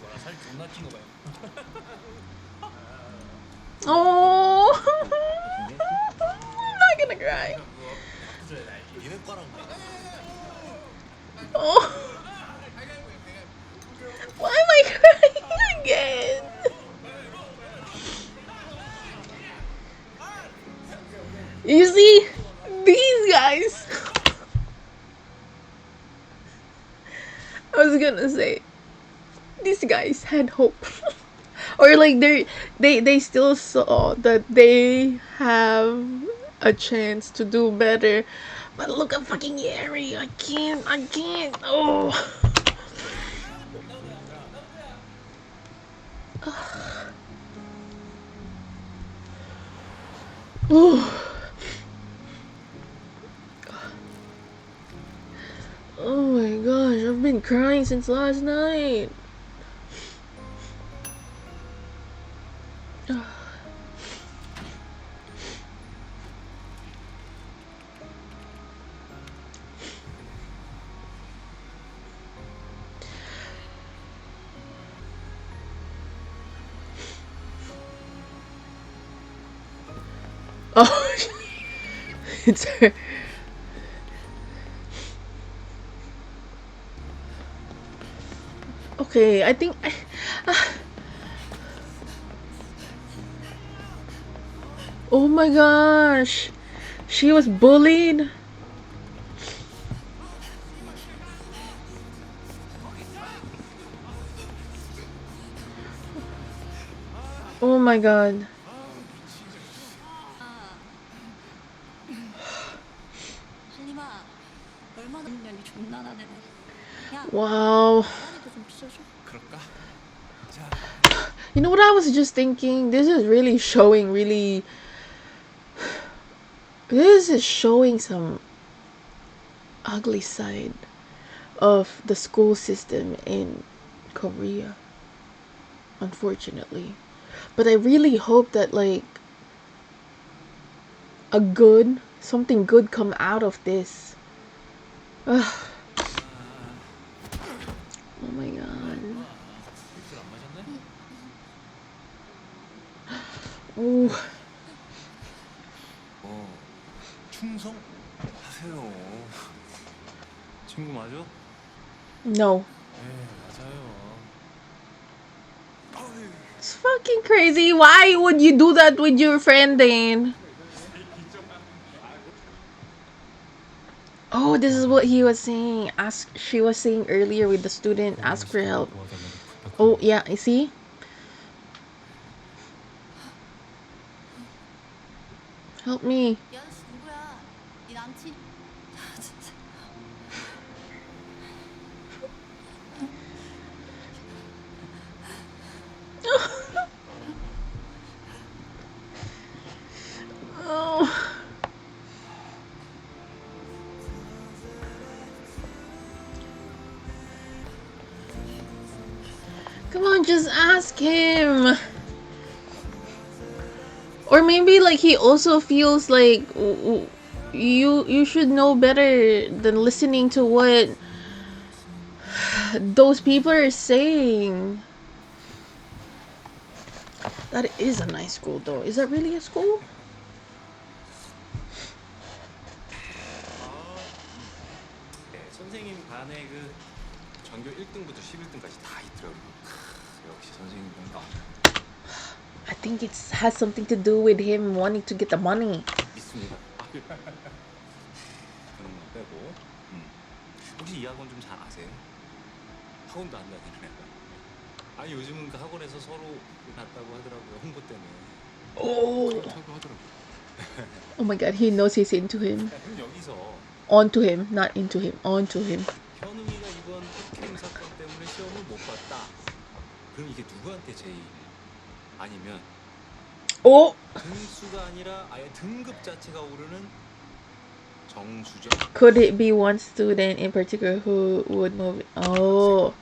Speaker 1: Oh, I'm not gonna cry. Oh, why am I crying again? You see, these guys. I was gonna say, these guys had hope, or like they still saw that they have a chance to do better. But look at fucking Yeri. I can't. Oh. Oh my gosh, I've been crying since last night. Oh, it's her. Okay, I think oh my gosh, she was bullied. Oh my god. Wow. You know what I was just thinking? This is really showing this is showing some ugly side of the school system in Korea, unfortunately. But I really hope that like something good come out of this. Ugh. Oh my god. 오.
Speaker 2: 충성하세요. 친구 맞아?
Speaker 1: No.
Speaker 2: 네, 맞아요.
Speaker 1: It's fucking crazy. Why would you do that with your friend then? Oh, this is what he was saying. She was saying earlier with the student, ask for help. Oh, yeah, you see? Help me. Oh. Come on, just ask him. Or maybe like he also feels like You should know better than listening to what those people are saying. That is a nice school though. Is that really a school?
Speaker 2: 네, 선생님 반에 그 전교 1등부터 11등까지 다 있더라고요. 역시 선생님 뭔가
Speaker 1: I think it has something to do with him wanting to get the money.
Speaker 2: 믿습니다. 그런 거 빼고. 혹시 이 학원 좀 잘 아세요? 학원도 안 다니는 애가. 아니 요즘은 그 학원에서 서로 났다고 하더라고요. 홍보 때문에.
Speaker 1: Oh.
Speaker 2: 그렇다고 하더라고요.
Speaker 1: Oh my god, he knows he's into him.
Speaker 2: 그럼 여기서
Speaker 1: Onto him, not into him. Onto him.
Speaker 2: 현웅이가 이번 폭행 사건 때문에 시험을 못 봤다. 그럼 이게 누구한테 제일? 아니면
Speaker 1: 오!
Speaker 2: 등수가 아니라 아예 등급 자체가 오르는 정수정?
Speaker 1: Could it be one student in particular who would move? Oh.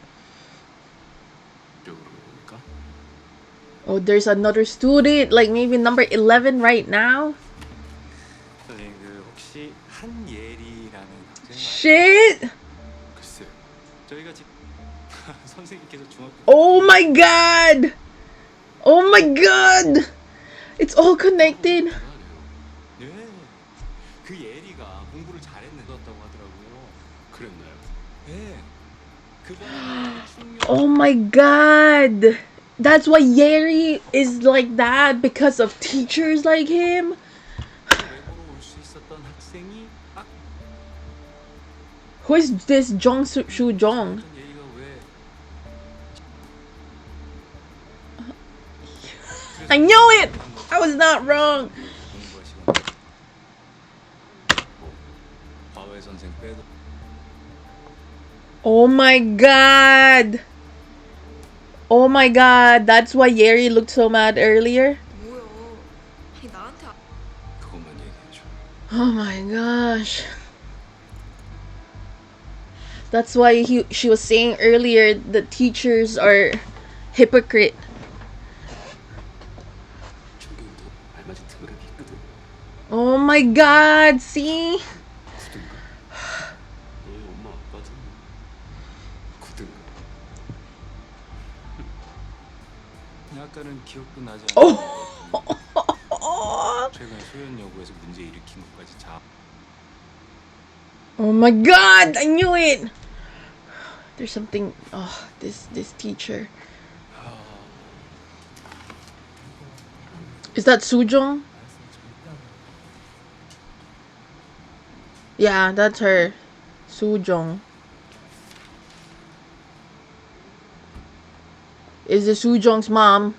Speaker 1: Oh, there's another student, like maybe number 11 right now.
Speaker 2: 선생님 그 혹시 한예리라는 학생?
Speaker 1: Shit!
Speaker 2: 글쎄요. 저희가 지금 선생님께서 중학교.
Speaker 1: Oh my god! Oh my god! It's all connected.
Speaker 2: 네. 그 예리가 공부를 잘했다고 하더라고요. 그랬나요? 네.
Speaker 1: Oh my god! That's why Yeri is like that, because of teachers like him. Who is this Jong Shu Jong? I knew it! I was not wrong. Oh my god! Oh my god, that's why Yeri looked so mad earlier. Oh my gosh. That's why she was saying earlier the teachers are hypocrite. Oh my god, see?
Speaker 2: 약간은 기억도 나지 않아요. 최근 소연 여고에서 문제 일으킨 것까지 자.
Speaker 1: Oh my god, I knew it. There's something. Oh, this teacher. Is that Sujong? Yeah, that's her. Sujong. Is it Sujong's mom?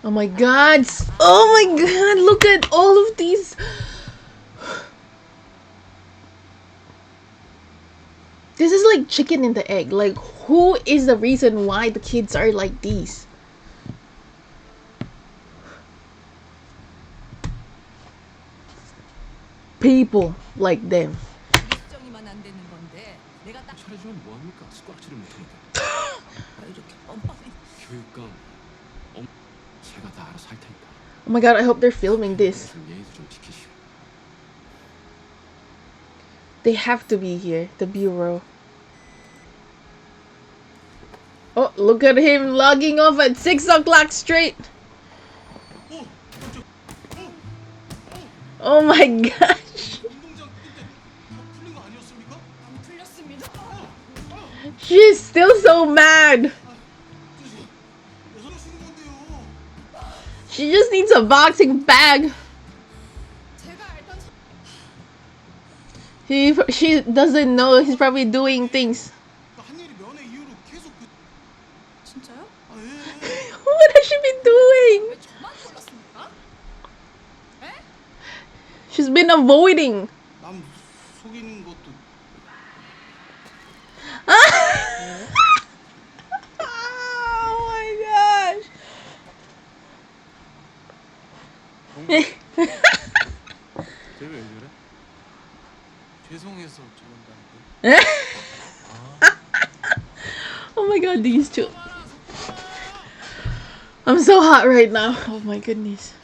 Speaker 1: Oh my god! Oh my god! Look at all of these! This is like chicken in the egg. Like, who is the reason why the kids are like these? People like them.
Speaker 12: 차려주면 뭐합니까? 숟가락질을 못하는데. 이렇게 뻔뻔해. 교육감, 제가 다 알아서 할 테니까.
Speaker 1: Oh my god, I hope they're filming this.
Speaker 12: 예의도 좀 지키시오.
Speaker 1: They have to be here, the bureau. Oh, look at him logging off at 6 o'clock straight. Oh my gosh. She's still so mad. She just needs a boxing bag. She doesn't know he's probably doing things. What has she been doing? She's been avoiding. Oh my gosh. Oh my god, these two. I'm so hot right now. Oh my goodness.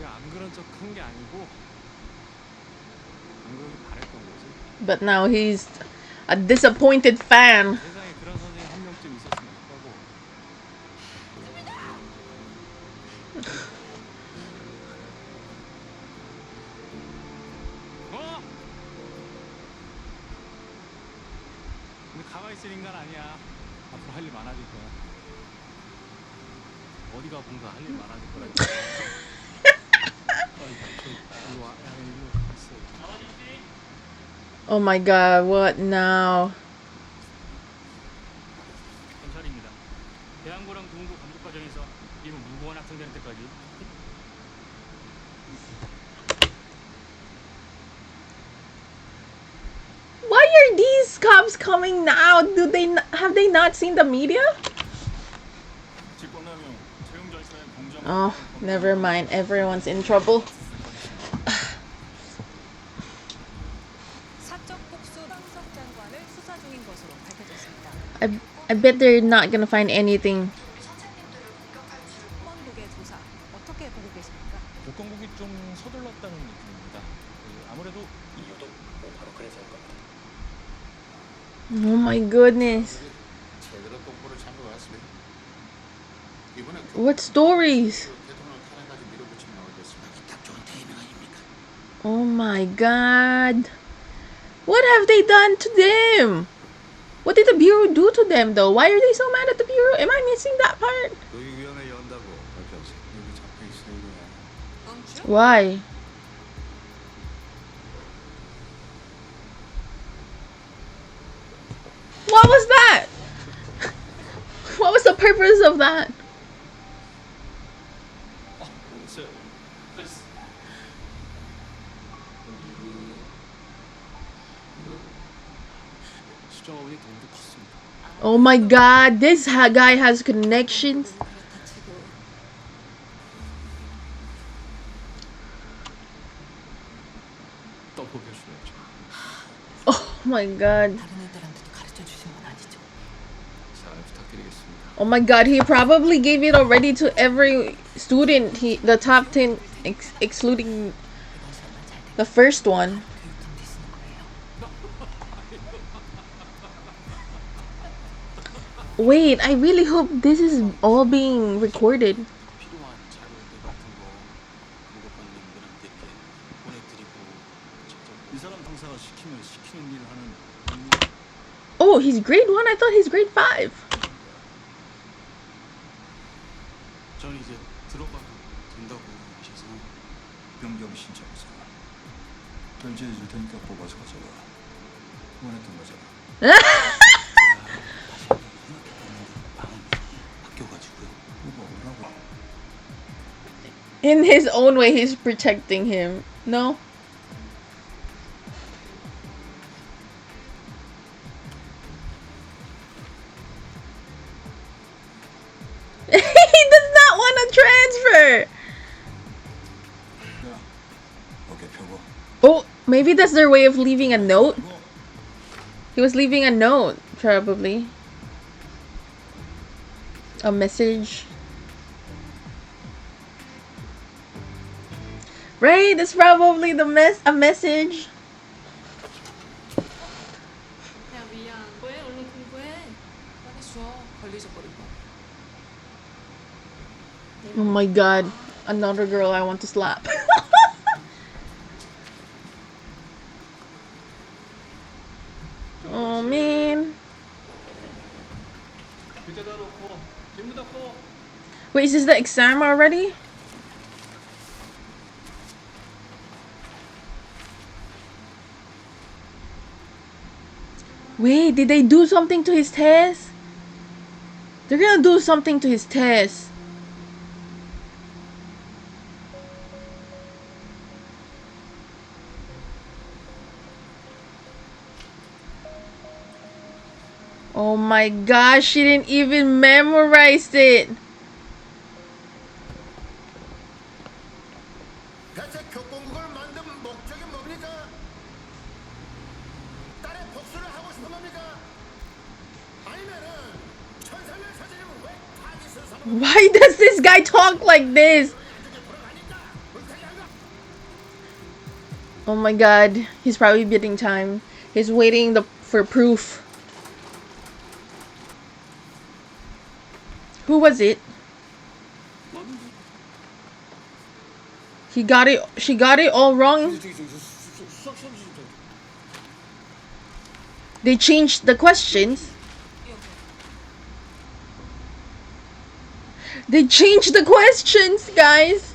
Speaker 2: 그냥 안 그런 척 한 게 아니고 안 그러길 바랬던 거지.
Speaker 1: But now he's a disappointed fan.
Speaker 2: 세상에 그런 선생님 한 명쯤 있었으면 좋겠고. 어? 근데 가만히 있을 인간 아니야. 앞으로 할 일 많아질 거야. 어디가 뭔가 할 일 많아질 거라니까. 일로 와. 일로 있어.
Speaker 1: Oh my god, what now?
Speaker 4: 검찰입니다. 대한고랑 동부 감독 과정에서 이분 무고한 학생되는 때까지
Speaker 1: Why are these cops coming now? Have they not seen the media? Oh, never mind. Everyone's in trouble. I bet they're not gonna find anything.
Speaker 21: 교권국이 좀 서둘렀다는 느낌입니다. 아무래도 이유도 바로 그래서일 겁니다.
Speaker 1: Oh my goodness.
Speaker 21: 제대로 똑바로 찬 것 같습니다. 이번에
Speaker 1: What stories?
Speaker 21: 대통령 탄핵까지 밀어붙이면 어겠습니까? 딱 좋은 타이밍 아닙니까?
Speaker 1: Oh my god. What have they done to them? What did the Bureau do to them though? Why are they so mad at the Bureau? Am I missing that part?
Speaker 6: 노익위원회 연다고 발표하지. 여기 잡혀 있어 이거야.
Speaker 1: Why? What was that? What was the purpose of that? Oh my god, this guy has connections. Oh my god. Oh my god, he probably gave it already to every student. The top 10 excluding the first one. Wait, I really hope this is all being recorded. Oh, he's grade 1? I thought he's grade 5.
Speaker 7: 저는 이제 들어가도 된다고 하셔서
Speaker 6: 변경 신청해서 결제해 줄 테니까 뽑아서 가져와. 원했던 거잖아.
Speaker 1: In his own way, he's protecting him. No? He does not want to transfer! Oh, maybe that's their way of leaving a note? He was leaving a note, probably. A message. Right? That's probably a message.
Speaker 3: 야 미안. 왜 얼른 공부해? 빨리 줘. 걸리적거리고.
Speaker 1: Oh my god. Another girl I want to slap. Oh man. Wait, is this the exam already? Wait, did they do something to his test? They're gonna do something to his test. Oh my gosh, she didn't even memorize it.
Speaker 18: 대체 교권국을 만든 목적이 뭡니까? 딸의 복수를 하고 싶은 겁니까? 아니면은 천상의 사진을 왜 타깃을 삼아?
Speaker 1: Why does this guy talk like this? Oh my god, he's probably bidding time. He's waiting for proof. Who was it? She got it all wrong. They changed the questions. They changed the questions, guys.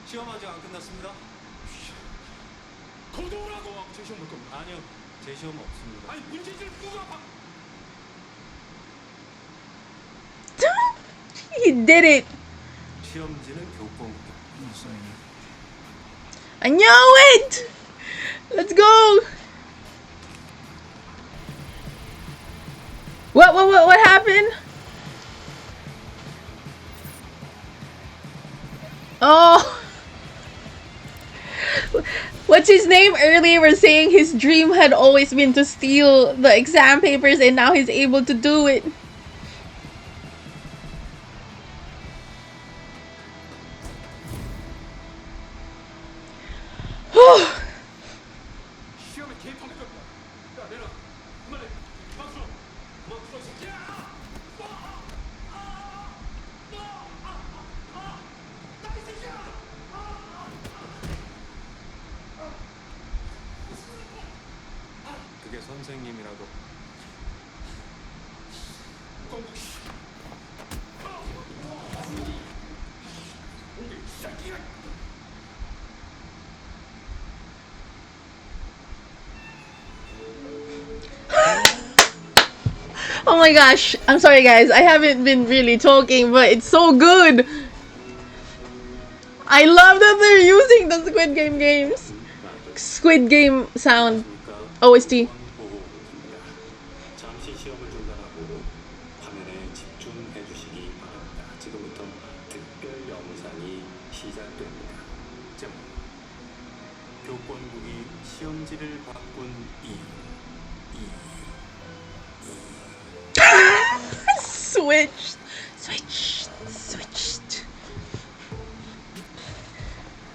Speaker 2: 시험 아직 안 끝났습니다.
Speaker 4: 거둬오라고. 제 시험 볼 겁니다.
Speaker 2: 아니요, 제 시험 없습니다.
Speaker 4: 아니 문제지를 누가 봐.
Speaker 1: He did it.
Speaker 2: 시험지는 교권.
Speaker 1: I know it. Let's go. What happened? Oh. What's his name? Earlier was saying his dream had always been to steal the exam papers and now he's able to do it.
Speaker 4: 시험에 개입하는 겁니다. 야 내가 그만해. 그만 들어. 그만 들어 이 새끼야. 나이 새끼야.
Speaker 2: 그게 선생님이라도.
Speaker 4: 공부 씨. 이 새끼야.
Speaker 1: Oh my gosh, I'm sorry guys, I haven't been really talking, but it's so good. I love that they're using the Squid Game sound OST.
Speaker 2: 잠시 시험을 중단하고 화면에 집중해 주시기 바랍니다. 지금부터 특별 영상이 시작됩니다. 제목 교권국이 시험지를 바꾼 이유.
Speaker 1: Switched.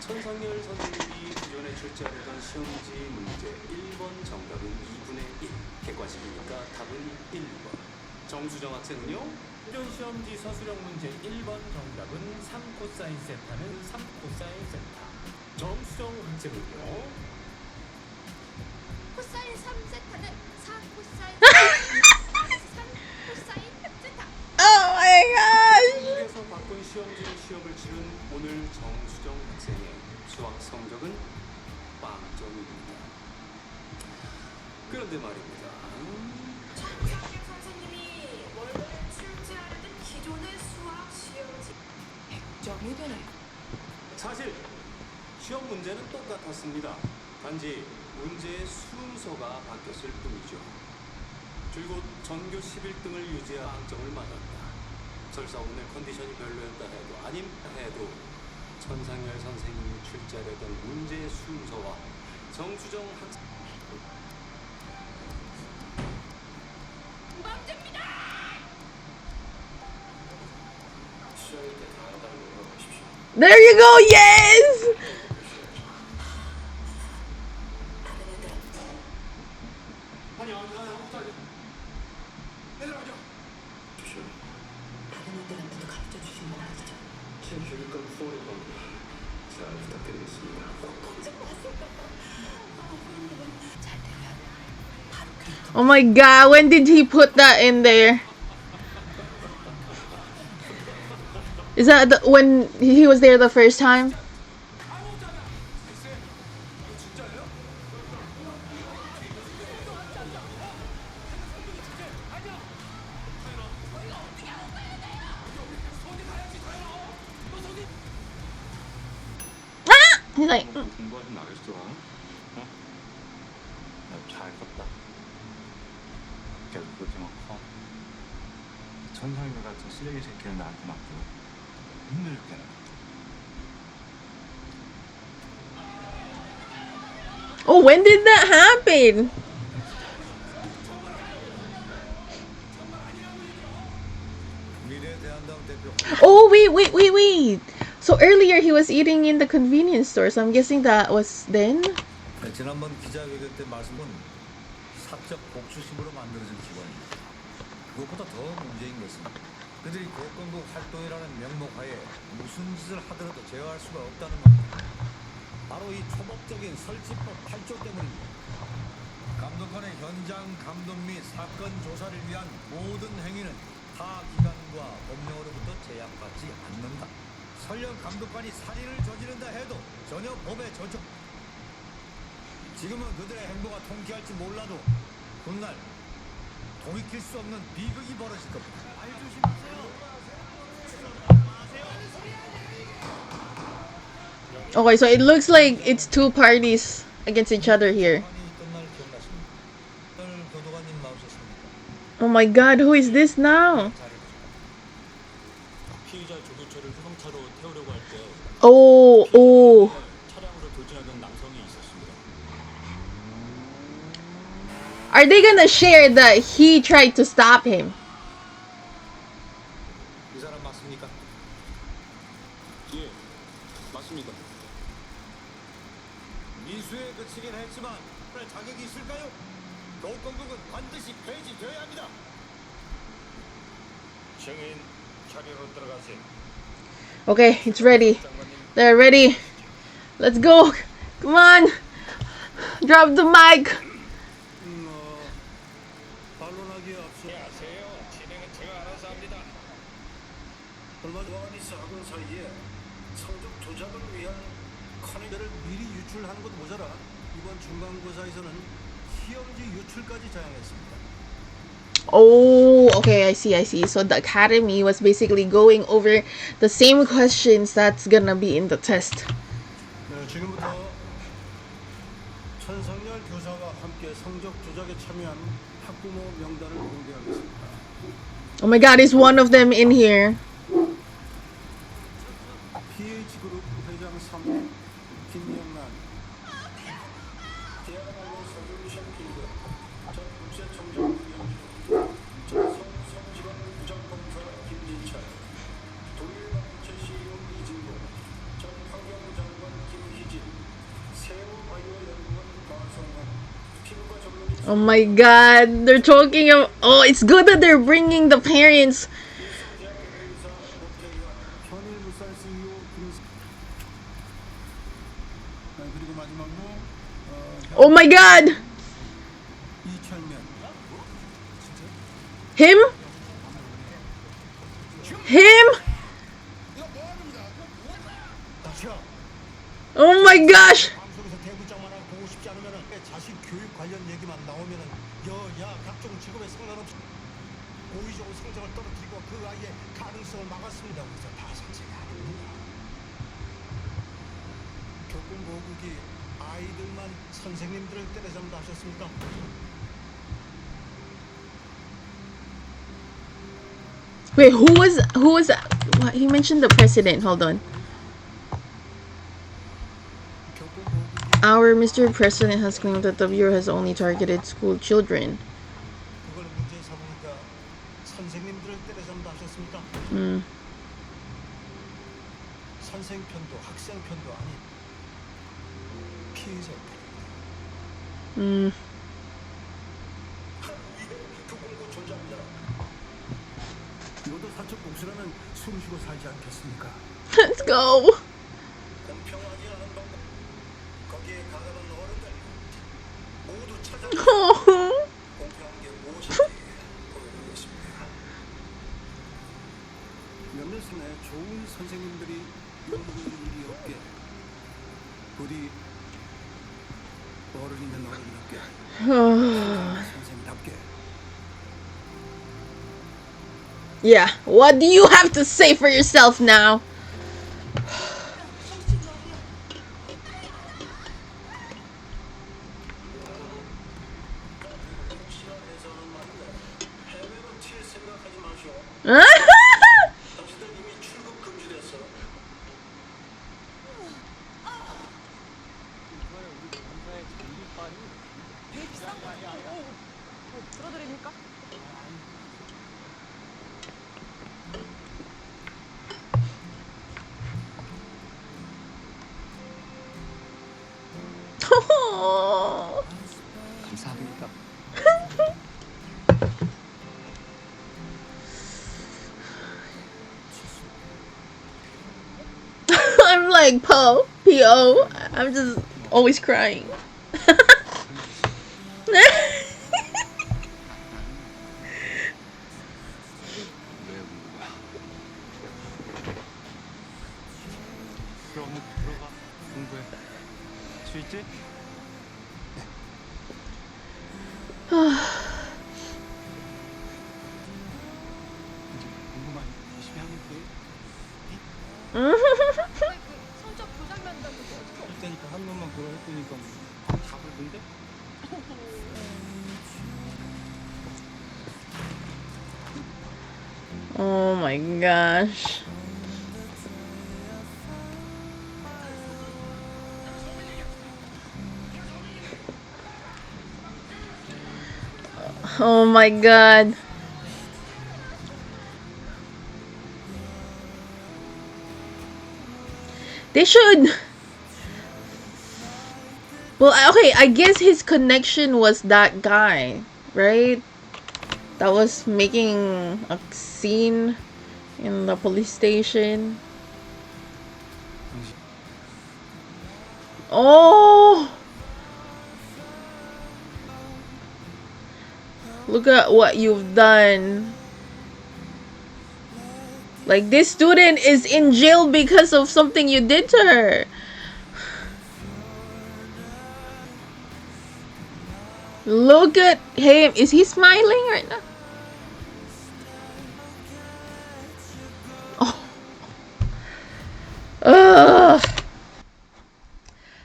Speaker 2: 천상열 선생님이 기존에 출제하던 시험지 문제 1번 정답은 2분의 1. 객관식이니까 답은 1번. 정수정 학생은요?
Speaker 21: 이런 시험지 서술형 문제 1번 정답은 3코사인 세타는 3코사인 세타. 정수정 학생은요?
Speaker 3: 코사인 3세타는 4코사인 3코사인 세타.
Speaker 1: Oh my gosh.
Speaker 2: 한국에서 바꾼 시험지로 시험을 치른 오늘 정수정 학생의 수학 성적은 빵점입니다. 그런데 말입니다.
Speaker 8: 정상균 선생님이 원래 출제하려던 기존의 수학 시험지 100점이 되네요.
Speaker 2: 사실 시험 문제는 똑같았습니다. 단지 문제의 순서가 바뀌었을 뿐이죠. 줄곧 전교 11등을 유지한 빵점을 맞았다. 설사 오늘 컨디션이 별로였다 해도 아님 해도 천상열 선생님이 출제하려던 문제의 순서와 정수정 학생
Speaker 3: 무방제입니다.
Speaker 2: 시험일 때 다양하다는 걸 보십시오.
Speaker 1: There you go. Yes.
Speaker 2: 애들한테도 가르쳐 주시면 안 되죠? 제 교육감 후원인 겁니다. 잘 부탁드리겠습니다.
Speaker 1: Oh my god, when did he put that in there? Is that when he was there the first time? He's like,
Speaker 20: 공부하지 나겠어. 어? 잘 컸다. 계속 그렇게만 커. 천상이가 같은 쓰레기 새끼를 나한테 맡겨. 힘들게 나.
Speaker 1: oh, when did that happen? Oh, wait. So earlier he was eating in the convenience store, so I'm guessing that was then?
Speaker 19: 지난번 기자회견 때 말씀은 사적 복수심으로 만들어진 기관입니다. 그것보다 더 문제인 것은 그들이 국권국 활동이라는 명목하에 무슨 짓을 하더라도 제어할 수가 없다는 겁니다. 바로 이 초법적인 설치법 8조 때문입니다. 감독관의 현장 감독 및 사건 조사를 위한 모든 행위는 타 기관과 법령으로부터 제약받지 않는다. 설령 감독관이 살인을 저지른다 해도 전혀 법에 저촉. 지금은 그들의 행보가 통쾌할지 몰라도 훗날 돌이킬 수 없는 비극이 벌어질 겁니다. 말 조심하세요.
Speaker 1: Okay, so it looks like it's two parties against each other here. Oh my god, who is this now?
Speaker 4: 피의자 조교철을 후방차로 태우려고 할 때
Speaker 1: Oh, oh.
Speaker 4: 차량으로 돌진하던 남성이 있었습니다.
Speaker 1: Are they gonna share that he tried to stop him?
Speaker 19: 이 사람 맞습니까?
Speaker 4: 예, 맞습니다.
Speaker 19: 미수에 그치긴 했지만 자격이 있을까요? 교권국은 반드시 폐지되어야 합니다.
Speaker 4: 증인 자리로 들어가세요.
Speaker 1: Okay, it's ready. They're ready. Let's go. Come on. Drop the mic.
Speaker 17: 반론하기에 앞서
Speaker 11: 진행은 제가 알아서 합니다.
Speaker 17: 얼마 전 요한이 사건 사이에 성적 조작을 위한 커넥터를 미리 유출하는 것도 모자라 이번 중간고사에서는 시험지 유출까지 자행했습니다.
Speaker 1: Oh, okay, I see. So the academy was basically going over the same questions that's gonna be in the test.
Speaker 17: 네, 지금부터 천상열 교사와 함께 성적 조작에 참여한 학부모 명단을 공개하겠습니다.
Speaker 1: Oh my god, is one of them in here?
Speaker 17: PH그룹 회장 3호 김영란, 대한항공 서울시장 필드, 전 국세청장 유영주, 전 성지방 부장검사 김진철, 도일방부채 CEO 이진국, 전 환경부 장관 김희진, 세우바이오연구원 마성원, 피부과 전문의
Speaker 1: Oh my god, they're talking of. Oh, it's good that they're bringing the parents.
Speaker 17: 현일물산 CEO 김. 그리고 마지막으로
Speaker 1: Oh my god!
Speaker 17: 이철면.
Speaker 1: Him? Him? Oh my gosh!
Speaker 17: 방송에서 대구장만하고 보고 싶지 않으면 자식 교육 관련 얘기만 나오면 여야 각종 직업에 상관없이 고의적으로 성적을 떨어뜨리고 그 아이의 가능성을 막았습니다. 그래서 다 상세가 아닙니다. 교권보호국이 아이들만 선생님들을 때려잡는다 하셨습니까?
Speaker 1: Wait, who was what, he mentioned the president. Hold on. Our Mr. President has claimed that the Bureau has only targeted school children.
Speaker 17: 그걸 문제 삼으니까 선생님들을 때려잡는다 하셨습니까? 선생 편도 학생 편도 아닌 피해자 교권부 존재합니다. 이것도 사적 복수라면 숨쉬고 살지 않겠습니까?
Speaker 1: Let's go.
Speaker 17: 공평하지 않은 방법 거기에 가담한 어른들 모두 찾아 공평한 게 무엇인지 보여드리겠습니다. 몇몇 선에 좋은 선생님들이 연구할 일이 없게 부디 어른이면 어른답게 선생님답게.
Speaker 1: Yeah, what do you have to say for yourself now?
Speaker 17: 당신들 이미 출국 금지됐어.
Speaker 16: 들어드립니까?
Speaker 1: like P.O. I'm just always crying.
Speaker 20: 그럼 들어가 공부해. 수 있지? 공부만 열심히 하면 돼.
Speaker 3: 성적 부장난다고 어떻게
Speaker 7: 할 테니까 한 놈만 보라 했더니까 다 불던데?
Speaker 1: Oh my gosh. Oh my god. They should. Well, okay, I guess his connection was that guy, right? That was making a scene in the police station. Oh! Look at what you've done. Like, this student is in jail because of something you did to her. Look at him. Is he smiling right now? Oh. Ugh.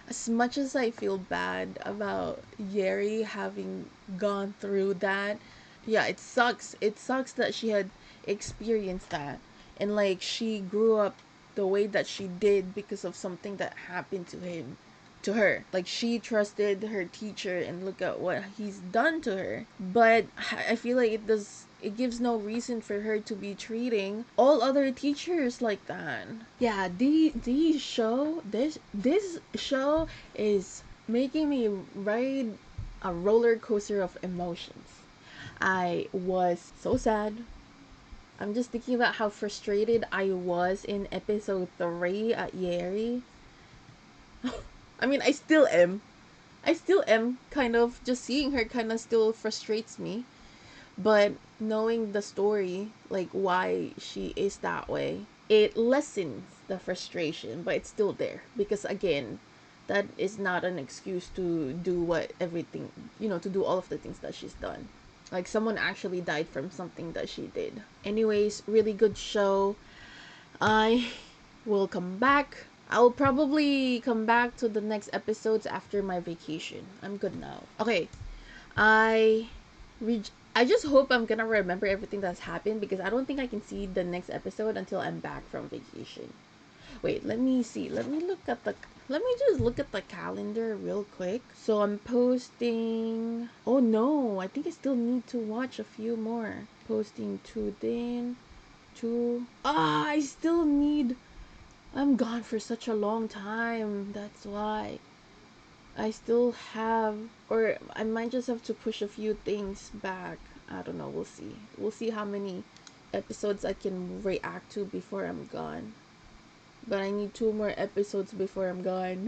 Speaker 1: As much as I feel bad about Yeri having gone through that, yeah, it sucks. It sucks that she had experienced that. And like, she grew up the way that she did because of something that happened to her. Like, she trusted her teacher, and look at what he's done to her. But I feel like it gives no reason for her to be treating all other teachers like that. Yeah, this show is making me ride a roller coaster of emotions. I was so sad. I'm just thinking about how frustrated I was in episode 3 at Yeri. I mean, I still am. Kind of. Just seeing her kind of still frustrates me. But knowing the story, like why she is that way, it lessens the frustration, but it's still there. Because again, that is not an excuse to do to do all of the things that she's done. Like, someone actually died from something that she did. Anyways, really good show. I will come back. I'll probably come back to the next episodes after my vacation. I'm good now. Okay. I just hope I'm gonna remember everything that's happened, because I don't think I can see the next episode until I'm back from vacation. Wait, let me see. Let me just look at the calendar real quick. So I'm posting... Oh no, I think I still need to watch a few more. Posting 2 then 2. I still need... I'm gone for such a long time. That's why. I still have... Or I might just have to push a few things back. I don't know. We'll see. We'll see how many episodes I can react to before I'm gone. But I need 2 more episodes before I'm gone.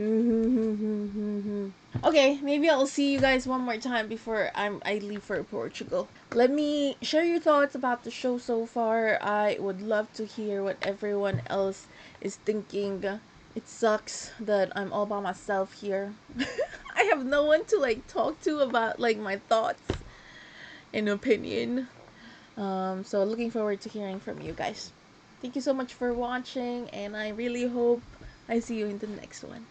Speaker 1: Okay, maybe I'll see you guys one more time before I leave for Portugal. Let me share your thoughts about the show so far. I would love to hear what everyone else is thinking. It sucks that I'm all by myself here. I have no one to like talk to about like my thoughts and opinion. So looking forward to hearing from you guys. Thank you so much for watching, and I really hope I see you in the next one.